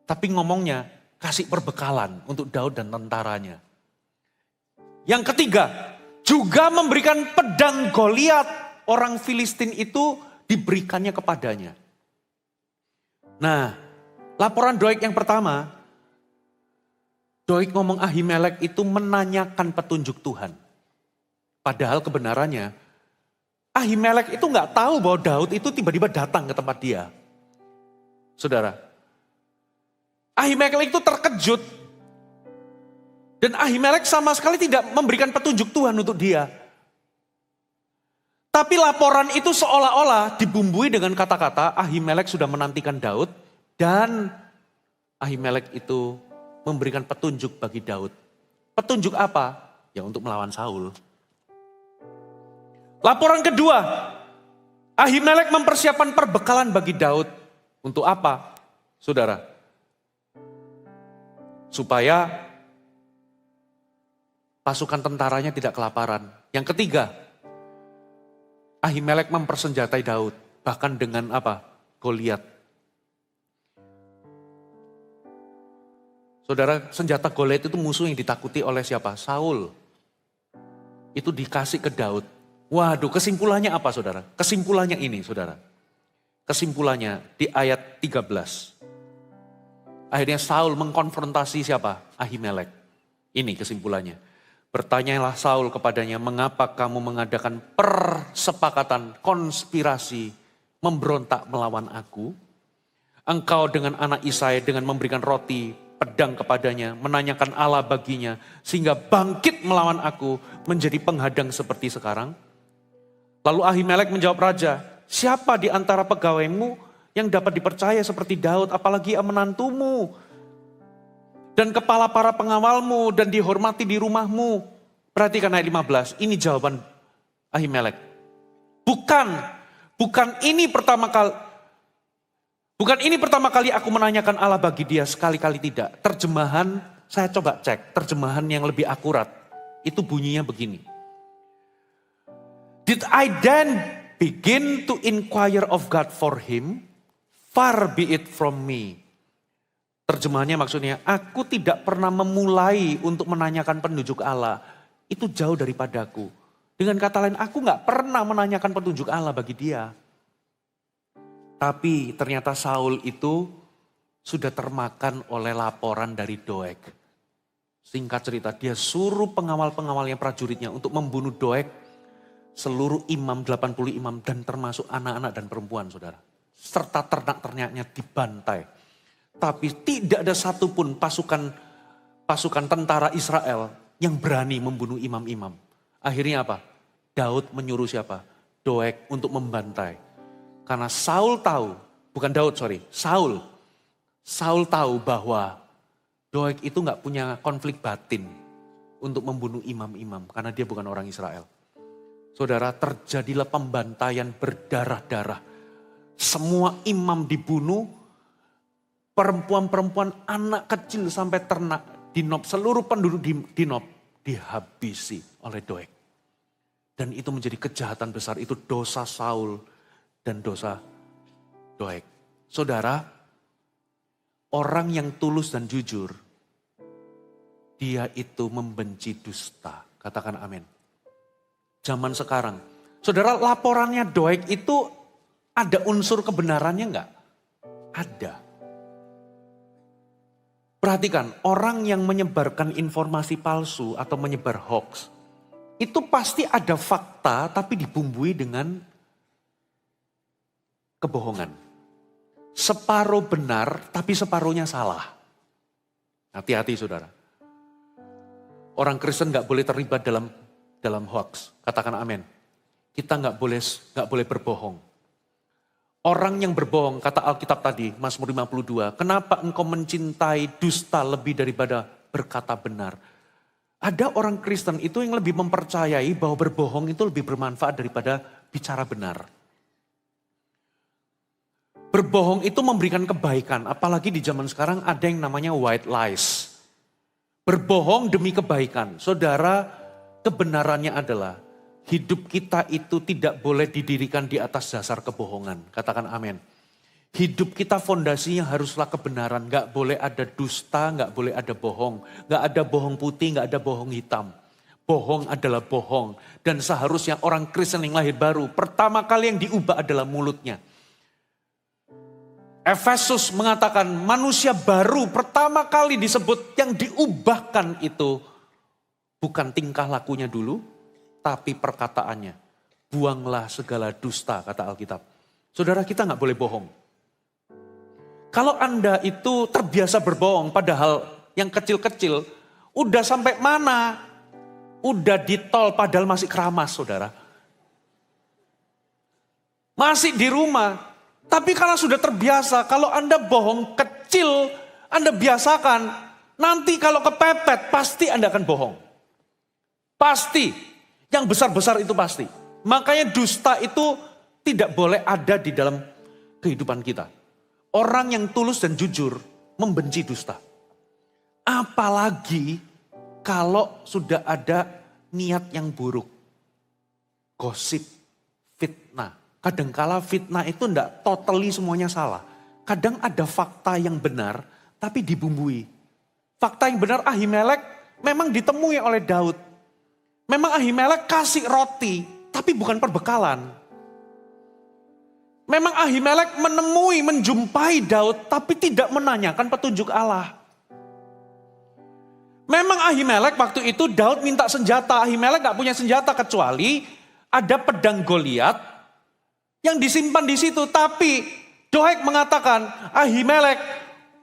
[SPEAKER 1] Tapi ngomongnya kasih perbekalan untuk Daud dan tentaranya. Yang ketiga, juga memberikan pedang Goliat. Orang Filistin itu diberikannya kepadanya. Nah, laporan Doeg yang pertama, Doeg ngomong Ahimelek itu menanyakan petunjuk Tuhan. Padahal kebenarannya, Ahimelek itu nggak tahu bahwa Daud itu tiba-tiba datang ke tempat dia. Saudara, Ahimelek itu terkejut. Dan Ahimelek sama sekali tidak memberikan petunjuk Tuhan untuk dia. Tapi laporan itu seolah-olah dibumbui dengan kata-kata Ahimelek sudah menantikan Daud. Dan Ahimelek itu memberikan petunjuk bagi Daud. Petunjuk apa? Ya untuk melawan Saul. Laporan kedua, Ahimelek mempersiapkan perbekalan bagi Daud. Untuk apa, saudara? Supaya pasukan tentaranya tidak kelaparan. Yang ketiga, Ahimelek mempersenjatai Daud. Bahkan dengan apa? Goliat. Saudara, senjata Goliat itu musuh yang ditakuti oleh siapa? Saul. Itu dikasih ke Daud. Waduh, kesimpulannya apa saudara? Kesimpulannya ini saudara. Kesimpulannya di ayat 13. Akhirnya Saul mengkonfrontasi siapa? Ahimelek. Ini kesimpulannya. Bertanyalah Saul kepadanya, mengapa kamu mengadakan persepakatan konspirasi memberontak melawan aku? Engkau dengan anak Isai dengan memberikan roti, pedang kepadanya, menanyakan Allah baginya, sehingga bangkit melawan aku menjadi penghadang seperti sekarang. Lalu Ahimelek menjawab raja, siapa di antara pegawaimu yang dapat dipercaya seperti Daud, apalagi menantumu dan kepala para pengawalmu dan dihormati di rumahmu. Perhatikan ayat 15, ini jawaban Ahimelek. Bukan ini pertama kali aku menanyakan Allah bagi dia, sekali-kali tidak. Terjemahan, saya coba cek, terjemahan yang lebih akurat. Itu bunyinya begini. Did I then begin to inquire of God for him? Far be it from me. Terjemahannya maksudnya, aku tidak pernah memulai untuk menanyakan petunjuk Allah. Itu jauh daripadaku. Dengan kata lain, aku gak pernah menanyakan petunjuk Allah bagi dia. Tapi ternyata Saul itu sudah termakan oleh laporan dari Doeg. Singkat cerita, dia suruh pengawal-pengawalnya, prajuritnya untuk membunuh Doeg. Seluruh imam, 80 imam dan termasuk anak-anak dan perempuan saudara. Serta ternak-ternaknya dibantai. Tapi tidak ada satupun pasukan tentara Israel yang berani membunuh imam-imam. Akhirnya apa? Daud menyuruh siapa? Doeg untuk membantai. Karena Saul tahu, bukan Daud sorry, Saul. Saul tahu bahwa Doeg itu gak punya konflik batin untuk membunuh imam-imam. Karena dia bukan orang Israel. Saudara, terjadilah pembantaian berdarah-darah. Semua imam dibunuh, perempuan-perempuan, anak kecil sampai ternak di Nob, seluruh penduduk di Nob dihabisi oleh Doeg. Dan itu menjadi kejahatan besar, itu dosa Saul dan dosa Doeg. Saudara, orang yang tulus dan jujur, dia itu membenci dusta. Katakan amin. Zaman sekarang. Saudara, laporannya Doeg itu ada unsur kebenarannya enggak? Ada. Perhatikan, orang yang menyebarkan informasi palsu atau menyebar hoax, itu pasti ada fakta tapi dibumbui dengan kebohongan. Separuh benar tapi separuhnya salah. Hati-hati saudara. Orang Kristen enggak boleh terlibat dalam hoax. Katakan amin. Kita nggak boleh berbohong. Orang yang berbohong, kata Alkitab tadi, Mazmur 52, kenapa engkau mencintai dusta lebih daripada berkata benar? Ada orang Kristen itu yang lebih mempercayai bahwa berbohong itu lebih bermanfaat daripada bicara benar. Berbohong itu memberikan kebaikan, apalagi di zaman sekarang ada yang namanya white lies. Berbohong demi kebaikan. Saudara, kebenarannya adalah hidup kita itu tidak boleh didirikan di atas dasar kebohongan. Katakan amin. Hidup kita fondasinya haruslah kebenaran. Gak boleh ada dusta, gak boleh ada bohong. Gak ada bohong putih, gak ada bohong hitam. Bohong adalah bohong. Dan seharusnya orang Kristen yang lahir baru, pertama kali yang diubah adalah mulutnya. Efesus mengatakan manusia baru pertama kali disebut yang diubahkan itu bukan tingkah lakunya dulu, tapi perkataannya. Buanglah segala dusta, kata Alkitab. Saudara, kita nggak boleh bohong. Kalau Anda itu terbiasa berbohong padahal yang kecil-kecil, udah sampai mana? Udah di tol padahal masih keramas, saudara. Masih di rumah. Tapi karena sudah terbiasa, kalau Anda bohong kecil, Anda biasakan, nanti kalau kepepet, pasti Anda akan bohong. Pasti. Yang besar-besar itu pasti. Makanya dusta itu tidak boleh ada di dalam kehidupan kita. Orang yang tulus dan jujur membenci dusta. Apalagi kalau sudah ada niat yang buruk. Gosip, fitnah. Kadangkala fitnah itu tidak totally semuanya salah. Kadang ada fakta yang benar tapi dibumbui. Fakta yang benar Ahimelek memang ditemui oleh Daud. Memang Ahimelek kasih roti tapi bukan perbekalan. Memang Ahimelek menjumpai Daud tapi tidak menanyakan petunjuk Allah. Memang Ahimelek waktu itu Daud minta senjata. Ahimelek gak punya senjata kecuali ada pedang Goliat yang disimpan di situ. Tapi Doeg mengatakan Ahimelek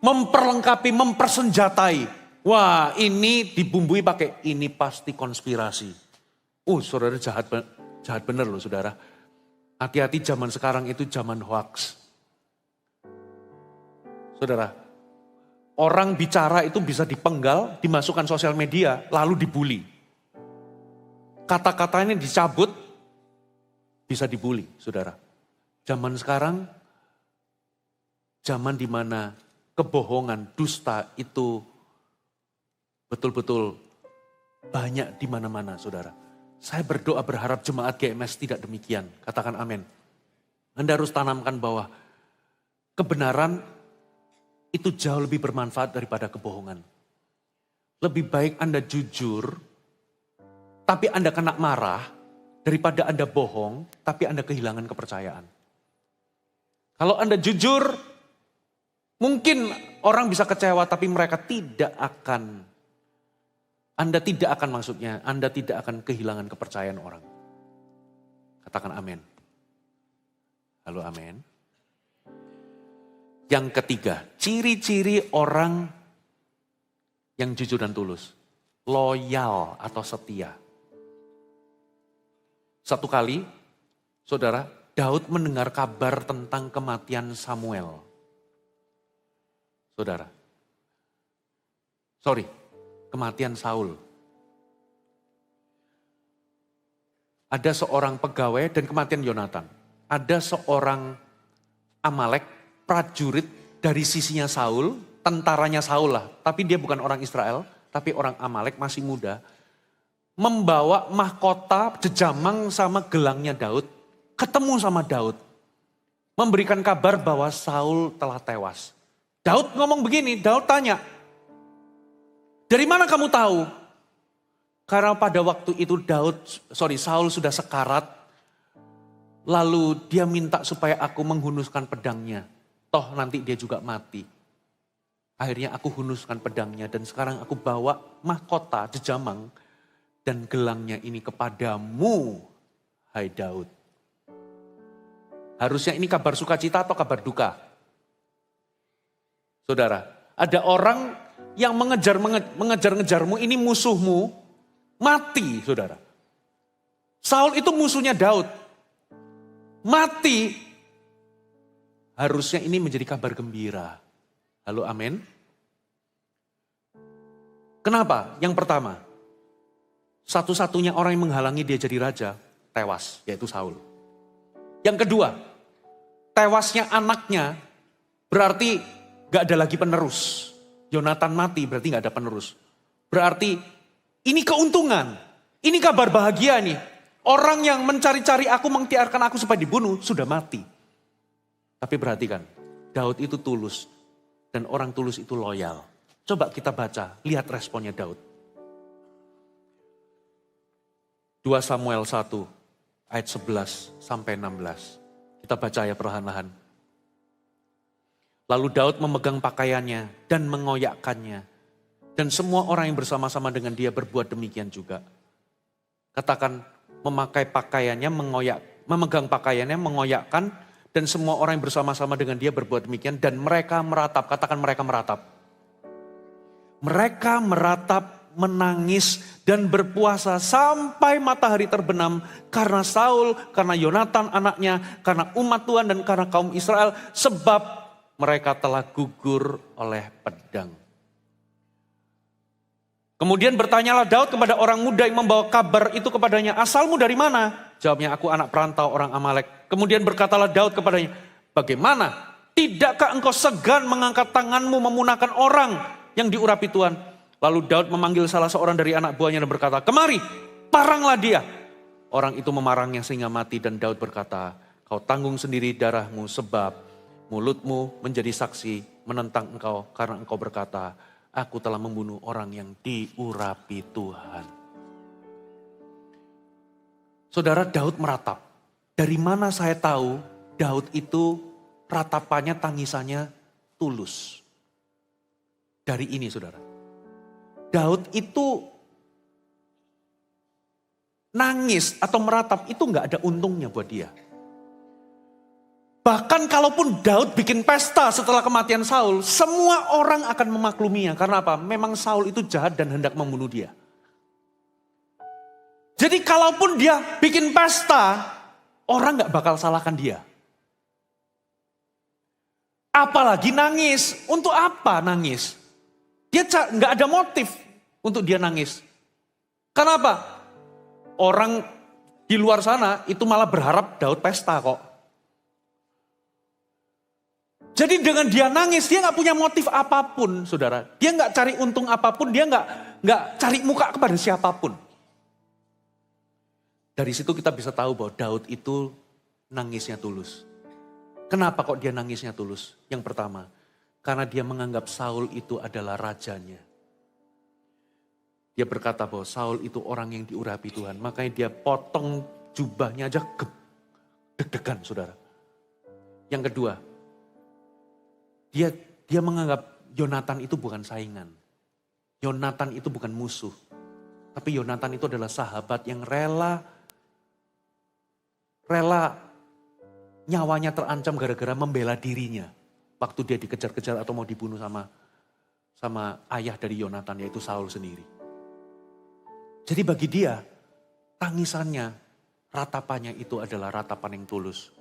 [SPEAKER 1] memperlengkapi, mempersenjatai. Wah, ini dibumbui pakai ini pasti konspirasi. Saudara jahat bener loh saudara. Hati-hati zaman sekarang itu zaman hoax. Saudara, orang bicara itu bisa dipenggal, dimasukkan sosial media, lalu dibully. Kata-katanya dicabut, bisa dibully, saudara. Zaman sekarang, zaman di mana kebohongan, dusta itu betul-betul banyak di mana-mana, saudara. Saya berdoa berharap jemaat GMS tidak demikian. Katakan amin. Anda harus tanamkan bahwa kebenaran itu jauh lebih bermanfaat daripada kebohongan. Lebih baik Anda jujur, tapi Anda kena marah, daripada Anda bohong, tapi Anda kehilangan kepercayaan. Kalau Anda jujur, mungkin orang bisa kecewa, tapi mereka tidak akan Anda tidak akan kehilangan kepercayaan orang. Katakan amin. Halo amin. Yang ketiga, ciri-ciri orang yang jujur dan tulus. Loyal atau setia. Satu kali, saudara, Daud mendengar kabar tentang kematian Samuel. Saudara. Kematian Saul. Ada seorang pegawai dan kematian Yonatan. Ada seorang Amalek, prajurit dari sisinya Saul, tentaranya Saul lah. Tapi dia bukan orang Israel, tapi orang Amalek masih muda. Membawa mahkota jejamang sama gelangnya Daud, ketemu sama Daud. Memberikan kabar bahwa Saul telah tewas. Daud ngomong begini, Daud tanya, dari mana kamu tahu? Karena pada waktu itu Saul sudah sekarat. Lalu dia minta supaya aku menghunuskan pedangnya. Toh nanti dia juga mati. Akhirnya aku hunuskan pedangnya dan sekarang aku bawa mahkota jejamang dan gelangnya ini kepadamu, hai Daud. Harusnya ini kabar sukacita atau kabar duka? Saudara, ada orang yang mengejar-ngejarmu, ini musuhmu, mati saudara. Saul itu musuhnya Daud, mati. Harusnya ini menjadi kabar gembira. Halo amin. Kenapa? Yang pertama, satu-satunya orang yang menghalangi dia jadi raja, tewas, yaitu Saul. Yang kedua, tewasnya anaknya berarti gak ada lagi penerus. Yonatan mati berarti gak ada penerus. Berarti ini keuntungan. Ini kabar bahagia nih. Orang yang mencari-cari aku, mengtiarkan aku supaya dibunuh, sudah mati. Tapi perhatikan, Daud itu tulus. Dan orang tulus itu loyal. Coba kita baca, lihat responnya Daud. 2 Samuel 1 ayat 11 sampai 16. Kita baca ya perlahan-lahan. Lalu Daud memegang pakaiannya dan mengoyakkannya. Dan semua orang yang bersama-sama dengan dia berbuat demikian juga. Katakan, memakai pakaiannya, memegang pakaiannya, mengoyakkan, dan semua orang yang bersama-sama dengan dia berbuat demikian, dan mereka meratap. Katakan mereka meratap. Mereka meratap, menangis, dan berpuasa sampai matahari terbenam karena Saul, karena Yonatan anaknya, karena umat Tuhan dan karena kaum Israel, sebab mereka telah gugur oleh pedang. Kemudian bertanyalah Daud kepada orang muda yang membawa kabar itu kepadanya, asalmu dari mana? Jawabnya, aku anak perantau orang Amalek. Kemudian berkatalah Daud kepadanya, bagaimana? Tidakkah engkau segan mengangkat tanganmu memunahkan orang yang diurapi Tuhan? Lalu Daud memanggil salah seorang dari anak buahnya dan berkata, kemari, paranglah dia. Orang itu memarangnya sehingga mati, dan Daud berkata, kau tanggung sendiri darahmu sebab mulutmu menjadi saksi menentang engkau karena engkau berkata, aku telah membunuh orang yang diurapi Tuhan. Saudara, Daud meratap. Dari mana saya tahu Daud itu ratapannya, tangisannya tulus? Dari ini saudara. Daud itu nangis atau meratap itu gak ada untungnya buat dia. Bahkan kalaupun Daud bikin pesta setelah kematian Saul, semua orang akan memakluminya. Karena apa? Memang Saul itu jahat dan hendak membunuh dia. Jadi kalaupun dia bikin pesta, orang gak bakal salahkan dia. Apalagi nangis. Untuk apa nangis? Dia gak ada motif untuk dia nangis. Kenapa? Orang di luar sana itu malah berharap Daud pesta kok. Jadi dengan dia nangis, dia gak punya motif apapun, saudara. Dia gak cari untung apapun, dia gak cari muka kepada siapapun. Dari situ kita bisa tahu bahwa Daud itu nangisnya tulus. Kenapa kok dia nangisnya tulus? Yang pertama, karena dia menganggap Saul itu adalah rajanya. Dia berkata bahwa Saul itu orang yang diurapi Tuhan. Makanya dia potong jubahnya aja deg-degan, saudara. Yang kedua, dia menganggap Yonatan itu bukan saingan. Yonatan itu bukan musuh. Tapi Yonatan itu adalah sahabat yang rela nyawanya terancam gara-gara membela dirinya. Waktu dia dikejar-kejar atau mau dibunuh sama ayah dari Yonatan, yaitu Saul sendiri. Jadi bagi dia, tangisannya, ratapannya itu adalah ratapan yang tulus.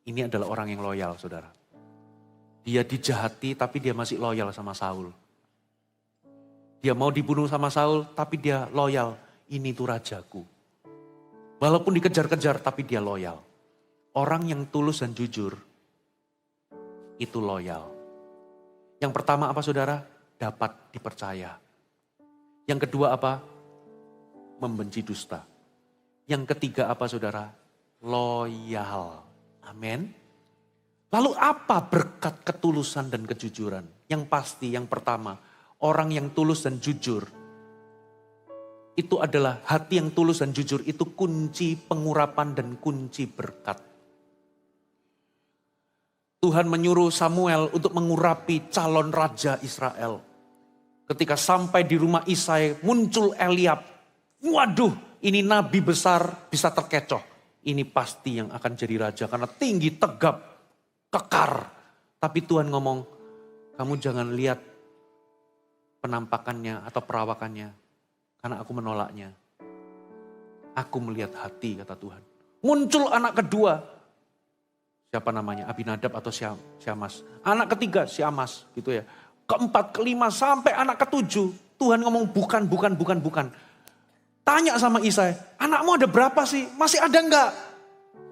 [SPEAKER 1] Ini adalah orang yang loyal, saudara. Dia dijahati tapi dia masih loyal sama Saul. Dia mau dibunuh sama Saul tapi dia loyal. Ini tuh rajaku. Walaupun dikejar-kejar tapi dia loyal. Orang yang tulus dan jujur itu loyal. Yang pertama apa saudara? Dapat dipercaya. Yang kedua apa? Membenci dusta. Yang ketiga apa saudara? Loyal. Amin. Lalu apa berkat ketulusan dan kejujuran? Yang pasti yang pertama, orang yang tulus dan jujur. Itu adalah hati yang tulus dan jujur, itu kunci pengurapan dan kunci berkat. Tuhan menyuruh Samuel untuk mengurapi calon raja Israel. Ketika sampai di rumah Isai, muncul Eliab. Waduh, ini nabi besar bisa terkecoh. Ini pasti yang akan jadi raja karena tinggi, tegap, kekar. Tapi Tuhan ngomong, kamu jangan lihat penampakannya atau perawakannya. Karena aku menolaknya. Aku melihat hati, kata Tuhan. Muncul anak kedua. Siapa namanya? Abinadab atau Syamas. Anak ketiga, Syamas. Gitu ya. Keempat, kelima, sampai anak ketujuh. Tuhan ngomong bukan. Tanya sama Isai, anakmu ada berapa sih? Masih ada enggak?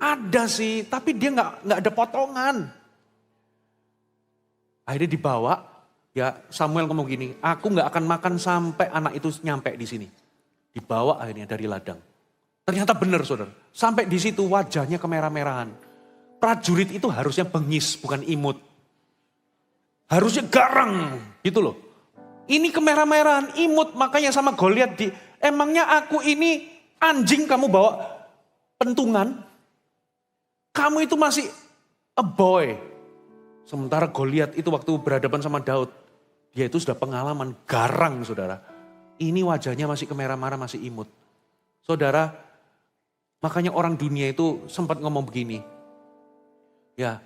[SPEAKER 1] Ada sih, tapi dia enggak ada potongan. Akhirnya dibawa, ya Samuel ngomong gini, aku enggak akan makan sampai anak itu nyampe di sini. Dibawa akhirnya dari ladang. Ternyata benar saudara, sampai di situ wajahnya kemerah-merahan. Prajurit itu harusnya bengis, bukan imut. Harusnya garang, gitu loh. Ini kemerah-merahan, imut, makanya sama Goliat emangnya aku ini anjing kamu bawa pentungan? Kamu itu masih a boy. Sementara Goliat itu waktu berhadapan sama Daud, dia itu sudah pengalaman, garang saudara. Ini wajahnya masih kemerah-merah, masih imut. Saudara, makanya orang dunia itu sempat ngomong begini. Ya,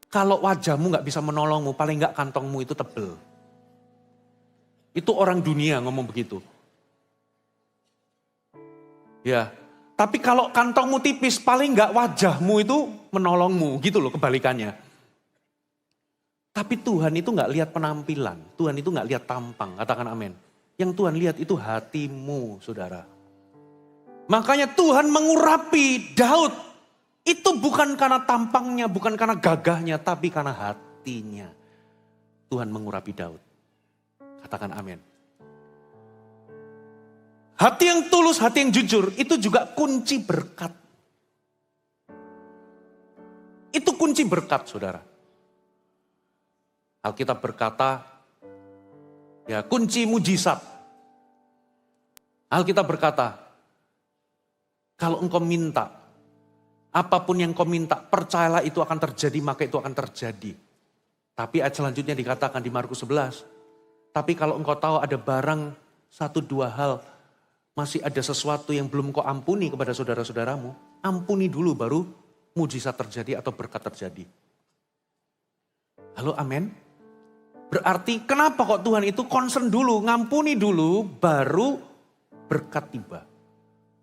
[SPEAKER 1] kalau wajahmu gak bisa menolongmu, paling gak kantongmu itu tebel. Itu orang dunia ngomong begitu. Ya, tapi kalau kantongmu tipis, paling gak wajahmu itu menolongmu. Gitu loh kebalikannya. Tapi Tuhan itu gak lihat penampilan. Tuhan itu gak lihat tampang, katakan amin. Yang Tuhan lihat itu hatimu, saudara. Makanya Tuhan mengurapi Daud. Itu bukan karena tampangnya, bukan karena gagahnya, tapi karena hatinya. Tuhan mengurapi Daud. Katakan amin. Hati yang tulus, hati yang jujur, itu juga kunci berkat. Itu kunci berkat, saudara. Alkitab berkata, ya kunci mujizat. Alkitab berkata, kalau engkau minta, apapun yang kau minta, percayalah itu akan terjadi, maka itu akan terjadi. Tapi ayat selanjutnya dikatakan di Markus 11. Tapi kalau engkau tahu ada barang 1-2 hal, masih ada sesuatu yang belum kau ampuni kepada saudara-saudaramu, ampuni dulu baru mujizat terjadi atau berkat terjadi. Halo, amin. Berarti kenapa kok Tuhan itu concern dulu, ngampuni dulu, baru berkat tiba.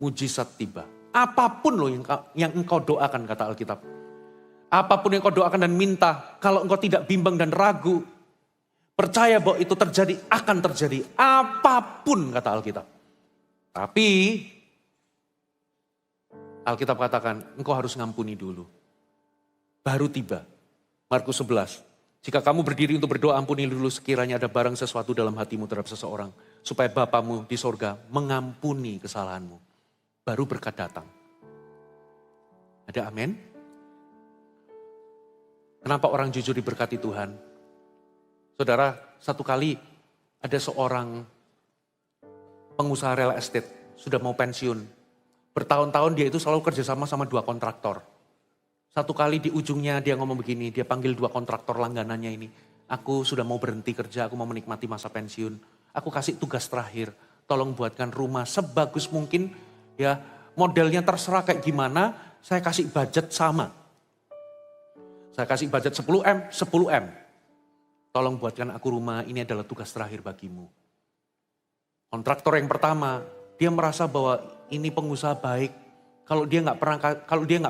[SPEAKER 1] Mujizat tiba. Apapun loh yang engkau doakan, kata Alkitab. Apapun yang kau doakan dan minta, kalau engkau tidak bimbang dan ragu, percaya bahwa itu terjadi, akan terjadi. Apapun, kata Alkitab. Tapi, Alkitab katakan, engkau harus ngampuni dulu. Baru tiba. Markus 11. Jika kamu berdiri untuk berdoa, ampuni dulu sekiranya ada barang sesuatu dalam hatimu terhadap seseorang. Supaya Bapamu di sorga mengampuni kesalahanmu. Baru berkat datang. Ada amin? Kenapa orang jujur diberkati Tuhan? Saudara, satu kali ada seorang pengusaha real estate, sudah mau pensiun. Bertahun-tahun dia itu selalu kerjasama sama 2 kontraktor. Satu kali di ujungnya dia ngomong begini, dia panggil 2 kontraktor langganannya ini. Aku sudah mau berhenti kerja, aku mau menikmati masa pensiun. Aku kasih tugas terakhir, tolong buatkan rumah sebagus mungkin. Ya, modelnya terserah kayak gimana, saya kasih budget sama. Saya kasih budget 10M, 10M. Tolong buatkan aku rumah, ini adalah tugas terakhir bagimu. Kontraktor yang pertama, dia merasa bahwa ini pengusaha baik. Kalau dia nggak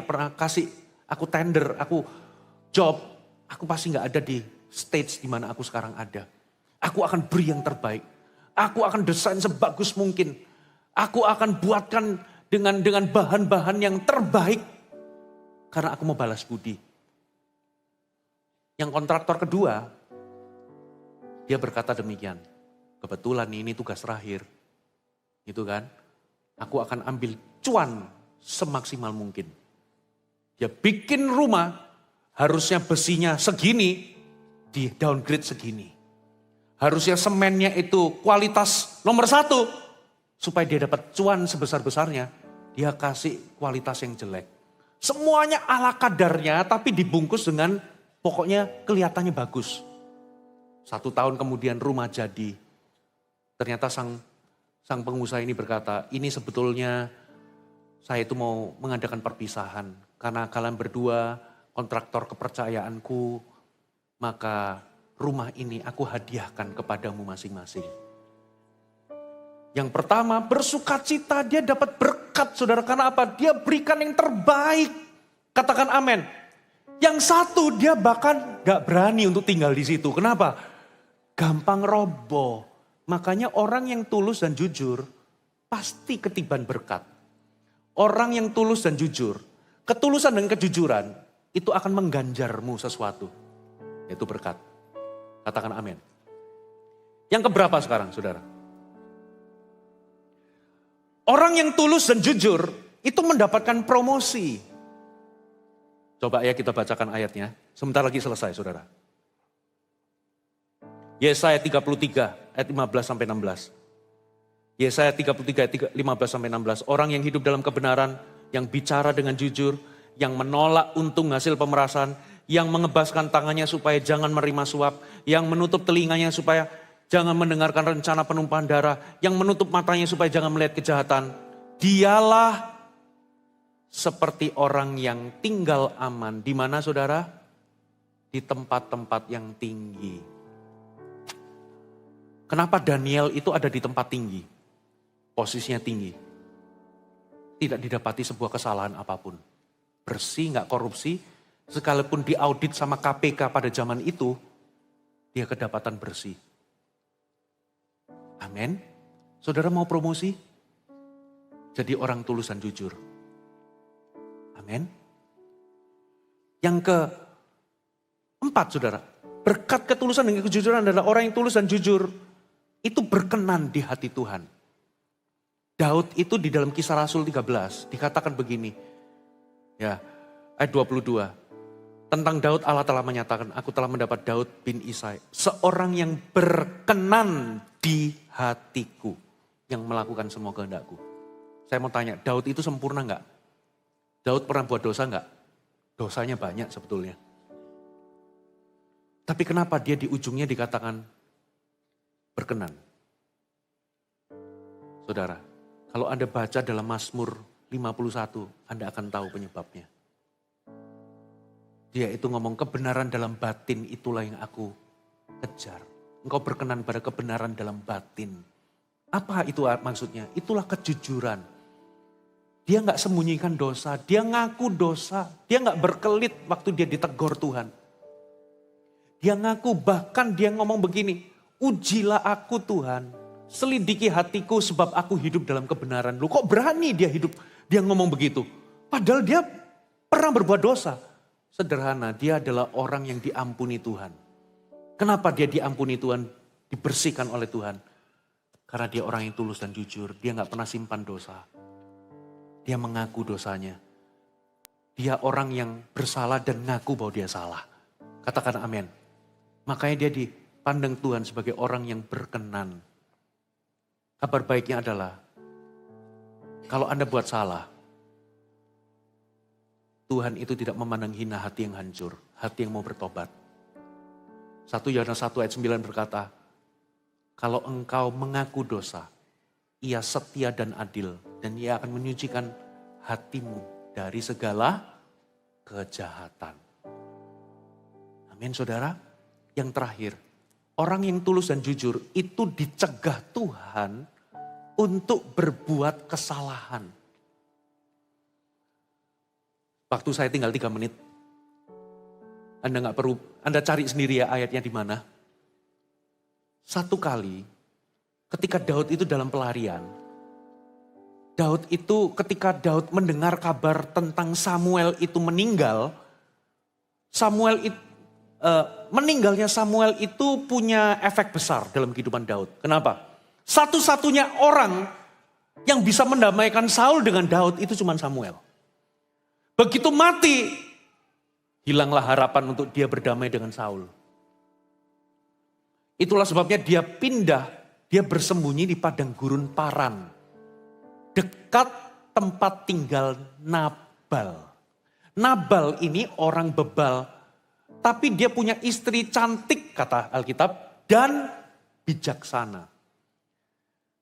[SPEAKER 1] pernah kasih aku tender, aku job, aku pasti nggak ada di stage di mana aku sekarang ada. Aku akan beri yang terbaik. Aku akan desain sebagus mungkin. Aku akan buatkan dengan bahan-bahan yang terbaik. Karena aku mau balas budi. Yang kontraktor kedua, dia berkata demikian. Kebetulan ini tugas terakhir. Gitu kan. Aku akan ambil cuan semaksimal mungkin. Dia bikin rumah, harusnya besinya segini, di downgrade segini. Harusnya semennya itu kualitas nomor 1. Supaya dia dapat cuan sebesar-besarnya, dia kasih kualitas yang jelek. Semuanya ala kadarnya, tapi dibungkus dengan pokoknya kelihatannya bagus. 1 tahun kemudian rumah jadi. Ternyata sang pengusaha ini berkata, ini sebetulnya saya itu mau mengadakan perpisahan. Karena kalian berdua kontraktor kepercayaanku, maka rumah ini aku hadiahkan kepadamu masing-masing. Yang pertama, bersukacita, dia dapat berkat, saudara. Karena apa? Dia berikan yang terbaik. Katakan amin. Yang satu, dia bahkan gak berani untuk tinggal di situ. Kenapa? Gampang roboh. Makanya orang yang tulus dan jujur, pasti ketiban berkat. Orang yang tulus dan jujur, ketulusan dan kejujuran, itu akan mengganjarmu sesuatu. Yaitu berkat. Katakan amin. Yang keberapa sekarang, saudara? Orang yang tulus dan jujur, itu mendapatkan promosi. Coba ya kita bacakan ayatnya. Sebentar lagi selesai, saudara. Yesaya 33 ayat 15-16. Yesaya 33 ayat 15-16. Orang yang hidup dalam kebenaran, yang bicara dengan jujur, yang menolak untung hasil pemerasan, yang mengebaskan tangannya supaya jangan menerima suap, yang menutup telinganya supaya jangan mendengarkan rencana penumpahan darah, yang menutup matanya supaya jangan melihat kejahatan. Dialah seperti orang yang tinggal aman. Di mana saudara? Di tempat-tempat yang tinggi. Kenapa Daniel itu ada di tempat tinggi? Posisinya tinggi. Tidak didapati sebuah kesalahan apapun. Bersih, gak korupsi. Sekalipun diaudit sama KPK pada zaman itu, dia kedapatan bersih. Amin. Saudara mau promosi? Jadi orang tulus dan jujur. Amin. Yang keempat saudara, berkat ketulusan dan kejujuran adalah orang yang tulus dan jujur. Itu berkenan di hati Tuhan. Daud itu di dalam Kisah Rasul 13 dikatakan begini. Ya, ayat 22. Tentang Daud Allah telah menyatakan, aku telah mendapat Daud bin Isai. Seorang yang berkenan di hatiku. Yang melakukan semua kehendakku. Saya mau tanya, Daud itu sempurna enggak? Daud pernah buat dosa enggak? Dosanya banyak sebetulnya. Tapi kenapa dia di ujungnya dikatakan berkenan? Saudara, kalau Anda baca dalam Mazmur 51, Anda akan tahu penyebabnya. Dia itu ngomong kebenaran dalam batin itulah yang aku kejar. Engkau berkenan pada kebenaran dalam batin. Apa itu maksudnya? Itulah kejujuran. Dia gak sembunyikan dosa, dia ngaku dosa. Dia gak berkelit waktu dia ditegur Tuhan. Dia ngaku, bahkan dia ngomong begini, ujilah aku Tuhan, selidiki hatiku sebab aku hidup dalam kebenaran. Lu kok berani dia hidup, dia ngomong begitu. Padahal dia pernah berbuat dosa. Sederhana, dia adalah orang yang diampuni Tuhan. Kenapa dia diampuni Tuhan, dibersihkan oleh Tuhan? Karena dia orang yang tulus dan jujur, dia gak pernah simpan dosa. Dia mengaku dosanya. Dia orang yang bersalah dan ngaku bahwa dia salah. Katakan amin. Makanya dia dipandang Tuhan sebagai orang yang berkenan. Kabar baiknya adalah, kalau Anda buat salah, Tuhan itu tidak memandang hina hati yang hancur, hati yang mau bertobat. 1 Yohanes 1 ayat 9 berkata, kalau engkau mengaku dosa, ia setia dan adil, dan ia akan menyucikan hatimu dari segala kejahatan. Amin saudara. Yang terakhir, orang yang tulus dan jujur itu dicegah Tuhan untuk berbuat kesalahan. Waktu saya tinggal 3 menit. Anda nggak perlu, Anda cari sendiri ya ayatnya di mana. Satu kali ketika Daud itu dalam pelarian. Daud itu ketika Daud mendengar kabar tentang Samuel itu meninggal. Meninggalnya Samuel itu punya efek besar dalam kehidupan Daud. Kenapa? Satu-satunya orang yang bisa mendamaikan Saul dengan Daud itu cuma Samuel. Begitu mati, hilanglah harapan untuk dia berdamai dengan Saul. Itulah sebabnya dia pindah, dia bersembunyi di padang gurun Paran. Dekat tempat tinggal Nabal. Nabal ini orang bebal, tapi dia punya istri cantik kata Alkitab dan bijaksana.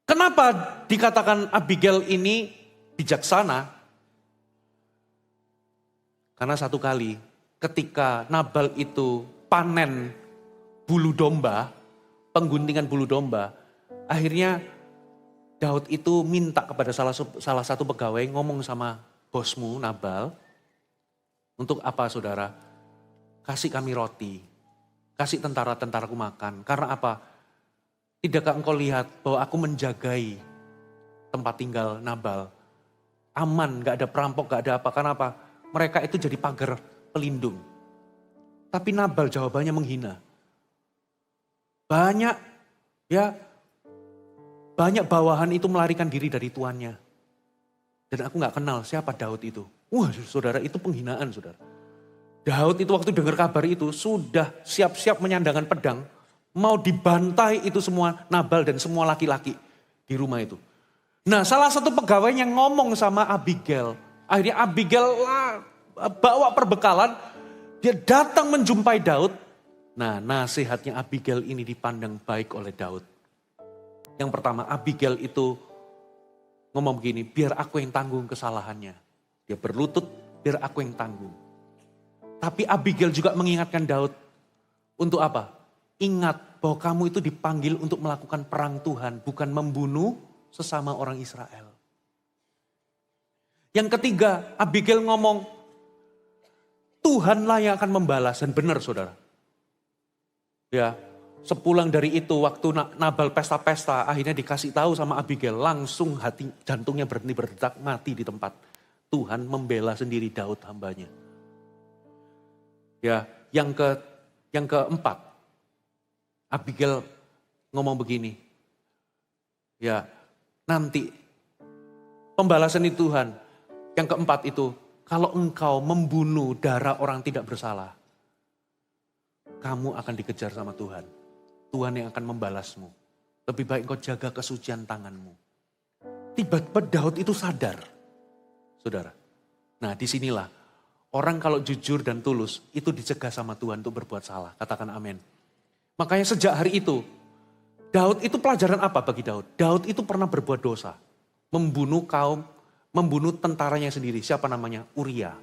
[SPEAKER 1] Kenapa dikatakan Abigail ini bijaksana? Karena satu kali ketika Nabal itu panen bulu domba, pengguntingan bulu domba, akhirnya Daud itu minta kepada salah satu pegawai ngomong sama bosmu Nabal, untuk apa saudara? Kasih kami roti, kasih tentara-tentaraku makan. Karena apa? Tidakkah engkau lihat bahwa aku menjagai tempat tinggal Nabal? Aman, gak ada perampok, gak ada apa. Karena apa? Mereka itu jadi pagar pelindung. Tapi Nabal jawabannya menghina. Banyak bawahan itu melarikan diri dari tuannya. Dan aku gak kenal siapa Daud itu. Wah saudara, itu penghinaan saudara. Daud itu waktu dengar kabar itu sudah siap-siap menyandangkan pedang. Mau dibantai itu semua Nabal dan semua laki-laki di rumah itu. Nah salah satu pegawai yang ngomong sama Abigail. Akhirnya Abigail bawa perbekalan. Dia datang menjumpai Daud. Nah nasihatnya Abigail ini dipandang baik oleh Daud. Yang pertama Abigail itu ngomong begini, biar aku yang tanggung kesalahannya. Dia berlutut, biar aku yang tanggung. Tapi Abigail juga mengingatkan Daud, untuk apa? Ingat bahwa kamu itu dipanggil untuk melakukan perang Tuhan, bukan membunuh sesama orang Israel. Yang ketiga, Abigail ngomong, Tuhanlah yang akan membalas. Dan benar saudara. Ya, sepulang dari itu waktu Nabal pesta-pesta, akhirnya dikasih tahu sama Abigail, langsung hati jantungnya berhenti berdetak, mati di tempat. Tuhan membela sendiri Daud hambanya. Ya, yang keempat, Abigail ngomong begini, ya nanti pembalasan itu Tuhan. Yang keempat itu, kalau engkau membunuh darah orang tidak bersalah, kamu akan dikejar sama Tuhan. Tuhan yang akan membalasmu. Lebih baik engkau jaga kesucian tanganmu. Tiba-tiba Daud itu sadar, saudara. Nah disinilah, orang kalau jujur dan tulus, itu dicegah sama Tuhan untuk berbuat salah. Katakan amin. Makanya sejak hari itu, Daud itu pelajaran apa bagi Daud? Daud itu pernah berbuat dosa. Membunuh tentaranya sendiri. Siapa namanya? Uria.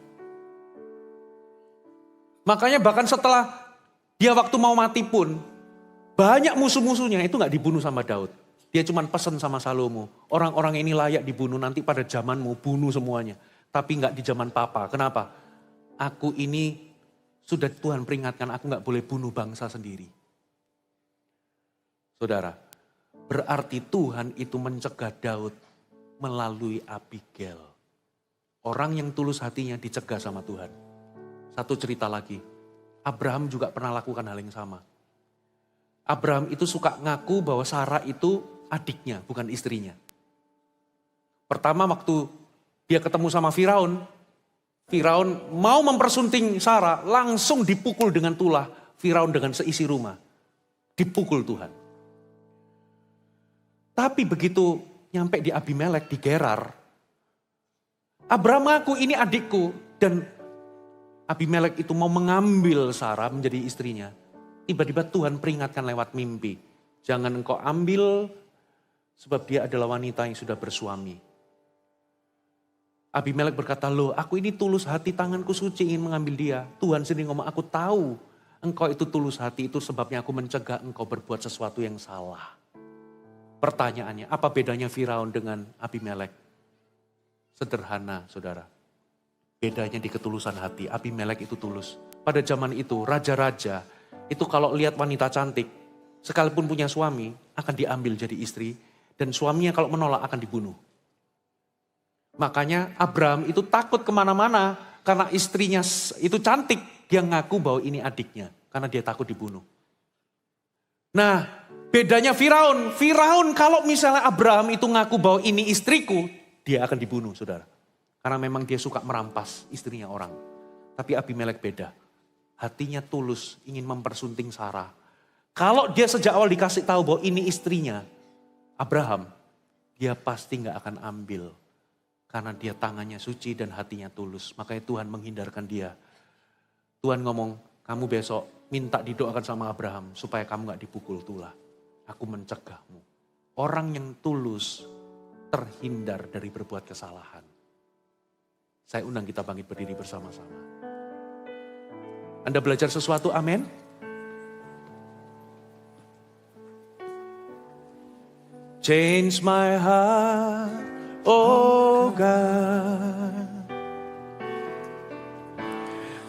[SPEAKER 1] Makanya bahkan setelah dia waktu mau mati pun, banyak musuh-musuhnya itu gak dibunuh sama Daud. Dia cuma pesan sama Salomo, orang-orang ini layak dibunuh, nanti pada zamanmu bunuh semuanya. Tapi gak di zaman papa. Kenapa? Aku ini sudah Tuhan peringatkan, aku gak boleh bunuh bangsa sendiri. Saudara, berarti Tuhan itu mencegah Daud melalui Abigail. Orang yang tulus hatinya dicegah sama Tuhan. Satu cerita lagi, Abraham juga pernah lakukan hal yang sama. Abraham itu suka ngaku bahwa Sarah itu adiknya, bukan istrinya. Pertama waktu dia ketemu sama Firaun, Firaun mau mempersunting Sarah, langsung dipukul dengan tulah Firaun dengan seisi rumah. Dipukul Tuhan. Tapi begitu nyampe di Abimelek, di Gerar, Abraham ngaku ini adikku, dan Abimelek itu mau mengambil Sarah menjadi istrinya. Tiba-tiba Tuhan peringatkan lewat mimpi. Jangan engkau ambil, sebab dia adalah wanita yang sudah bersuami. Abimelek berkata, loh aku ini tulus hati, tanganku suci ingin mengambil dia. Tuhan sendiri ngomong, aku tahu engkau itu tulus hati, itu sebabnya aku mencegah engkau berbuat sesuatu yang salah. Pertanyaannya, apa bedanya Firaun dengan Abimelek? Sederhana, saudara. Bedanya di ketulusan hati. Abimelek itu tulus. Pada zaman itu, raja-raja itu kalau lihat wanita cantik, sekalipun punya suami, akan diambil jadi istri. Dan suaminya kalau menolak akan dibunuh. Makanya Abraham itu takut kemana-mana, karena istrinya itu cantik. Dia ngaku bahwa ini adiknya, karena dia takut dibunuh. Nah, bedanya Firaun. Firaun kalau misalnya Abraham itu ngaku bahwa ini istriku, dia akan dibunuh, saudara. Karena memang dia suka merampas istrinya orang. Tapi Abimelek beda. Hatinya tulus, ingin mempersunting Sarah. Kalau dia sejak awal dikasih tahu bahwa ini istrinya Abraham, dia pasti gak akan ambil. Karena dia tangannya suci dan hatinya tulus. Makanya Tuhan menghindarkan dia. Tuhan ngomong, kamu besok minta didoakan sama Abraham supaya kamu gak dipukul tulah. Aku mencegahmu. Orang yang tulus terhindar dari berbuat kesalahan. Saya undang kita bangkit berdiri bersama-sama. Anda belajar sesuatu, amin? Change my heart, oh God.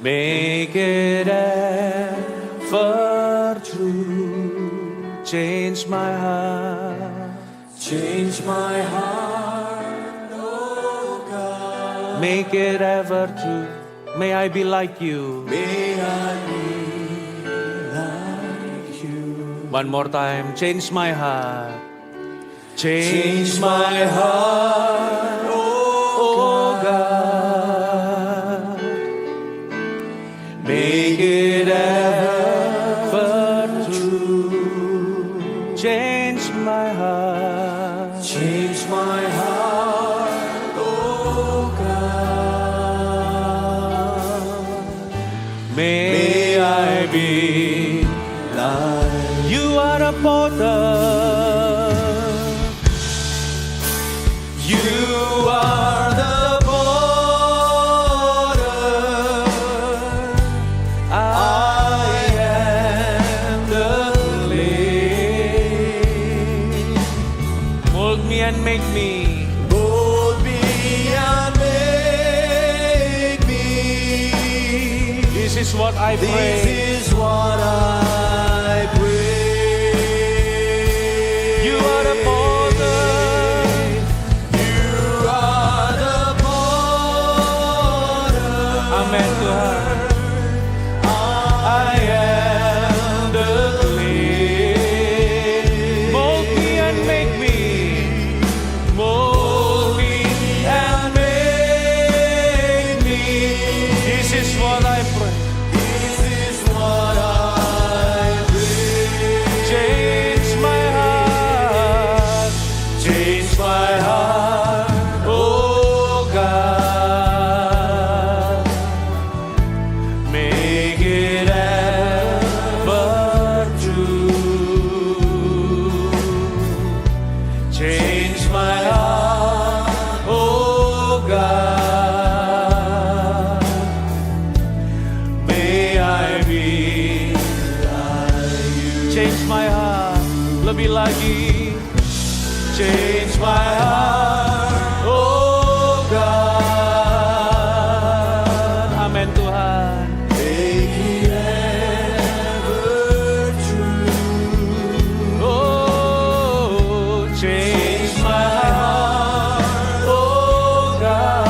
[SPEAKER 1] Make it ever true. Change my heart.
[SPEAKER 2] Change my heart, oh God.
[SPEAKER 1] Make it ever true. May I be like you.
[SPEAKER 2] May I be like you.
[SPEAKER 1] One more time. Change my heart.
[SPEAKER 2] Change my heart,
[SPEAKER 1] Oh God. Make it ever true. Change my heart.
[SPEAKER 2] change my heart, oh God.
[SPEAKER 1] May I be
[SPEAKER 2] Like
[SPEAKER 1] You are a potter.
[SPEAKER 2] you
[SPEAKER 1] This is what I
[SPEAKER 2] This
[SPEAKER 1] pray.
[SPEAKER 2] is what I pray.
[SPEAKER 1] You are the potter.
[SPEAKER 2] You are the potter.
[SPEAKER 1] Amen Tuhan. I am the clay. Mold me and make me. Mold me and make me. This is what I pray.
[SPEAKER 2] This is what I pray.
[SPEAKER 1] Change my heart.
[SPEAKER 2] Change my heart,
[SPEAKER 1] Oh God.
[SPEAKER 2] make it ever true. Change my heart, oh God. May I be like you.
[SPEAKER 1] Change my heart. Lebih lagi.
[SPEAKER 2] Change my heart, oh God.
[SPEAKER 1] Amin Tuhan.
[SPEAKER 2] Make it ever true.
[SPEAKER 1] Oh, change my heart.
[SPEAKER 2] Oh God,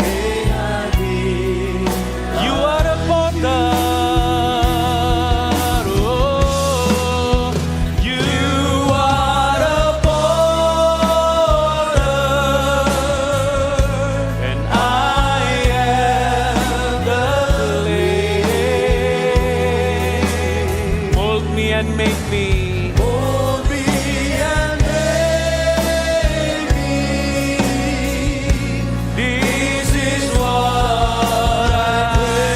[SPEAKER 2] may I be
[SPEAKER 1] You are the potter. Oh, you
[SPEAKER 2] are the potter,
[SPEAKER 1] and
[SPEAKER 2] I am the clay.
[SPEAKER 1] mold me and make me.
[SPEAKER 2] Mold me and make me. This is what I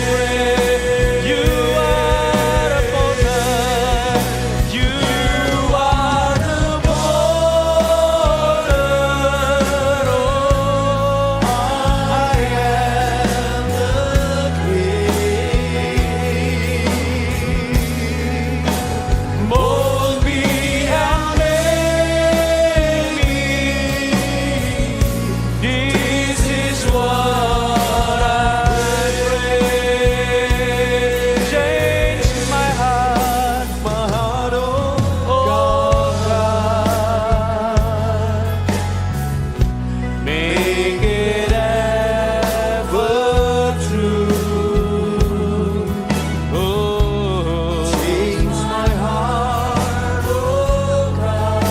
[SPEAKER 2] pray.
[SPEAKER 1] You are the potter. You
[SPEAKER 2] are the potter. Oh, I am the clay. Mold me and make me. This is what I pray.
[SPEAKER 1] change my heart.
[SPEAKER 2] My heart, oh God, make it ever true.
[SPEAKER 1] Oh,
[SPEAKER 2] Change my heart, oh God,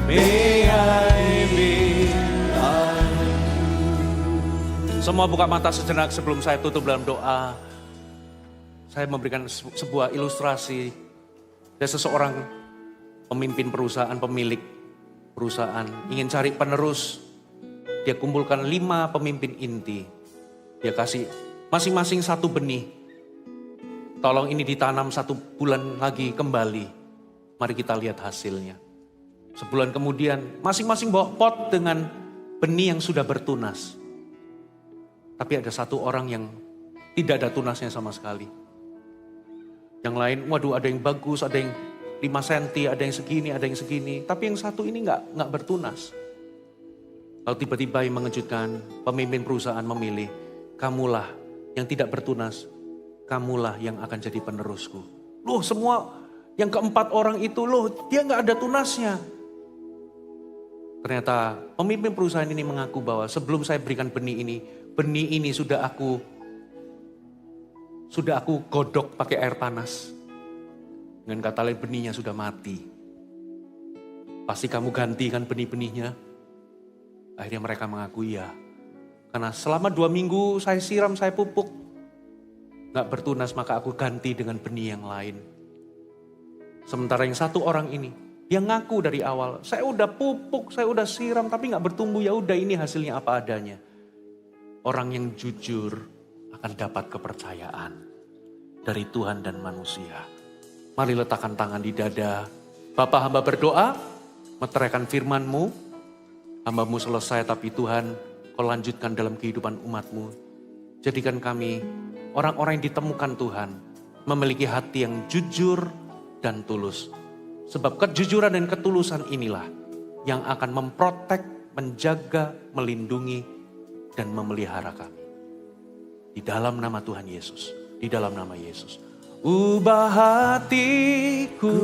[SPEAKER 2] may I be like.
[SPEAKER 1] semua buka mata sejenak sebelum saya tutup dalam doa. Saya memberikan sebuah ilustrasi dari seseorang pemimpin perusahaan, pemilik perusahaan, ingin cari penerus. Dia kumpulkan 5 pemimpin inti. Dia kasih masing-masing 1 benih. Tolong ini ditanam 1 bulan lagi kembali. Mari kita lihat hasilnya. Sebulan kemudian masing-masing bawa pot dengan benih yang sudah bertunas. Tapi ada 1 orang yang tidak ada tunasnya sama sekali. Yang lain, waduh ada yang bagus, ada yang 5 senti, ada yang segini, ada yang segini. Tapi yang 1 ini nggak bertunas. Lalu tiba-tiba yang mengejutkan, pemimpin perusahaan memilih, kamulah yang tidak bertunas, kamulah yang akan jadi penerusku. Loh semua yang keempat orang itu, loh dia nggak ada tunasnya. Ternyata pemimpin perusahaan ini mengaku bahwa sebelum saya berikan benih ini sudah aku godok pakai air panas. Dengan kata lain benihnya sudah mati. Pasti kamu gantikan benih-benihnya. Akhirnya mereka mengaku iya. Karena selama 2 minggu saya siram, saya pupuk. Gak bertunas maka aku ganti dengan benih yang lain. Sementara yang 1 orang ini, dia ngaku dari awal, saya udah pupuk, saya udah siram tapi gak bertumbuh, ya udah ini hasilnya apa adanya. Orang yang jujur akan dapat kepercayaan dari Tuhan dan manusia. Mari letakkan tangan di dada. Bapa, hamba berdoa, meteraikan firman-Mu. Hamba-Mu selesai tapi Tuhan Kau lanjutkan dalam kehidupan umat-Mu. Jadikan kami orang-orang yang ditemukan Tuhan, memiliki hati yang jujur dan tulus. Sebab kejujuran dan ketulusan inilah yang akan memprotek, menjaga, melindungi, dan memelihara kami. Di dalam nama Tuhan Yesus, di dalam nama Yesus. Ubah hatiku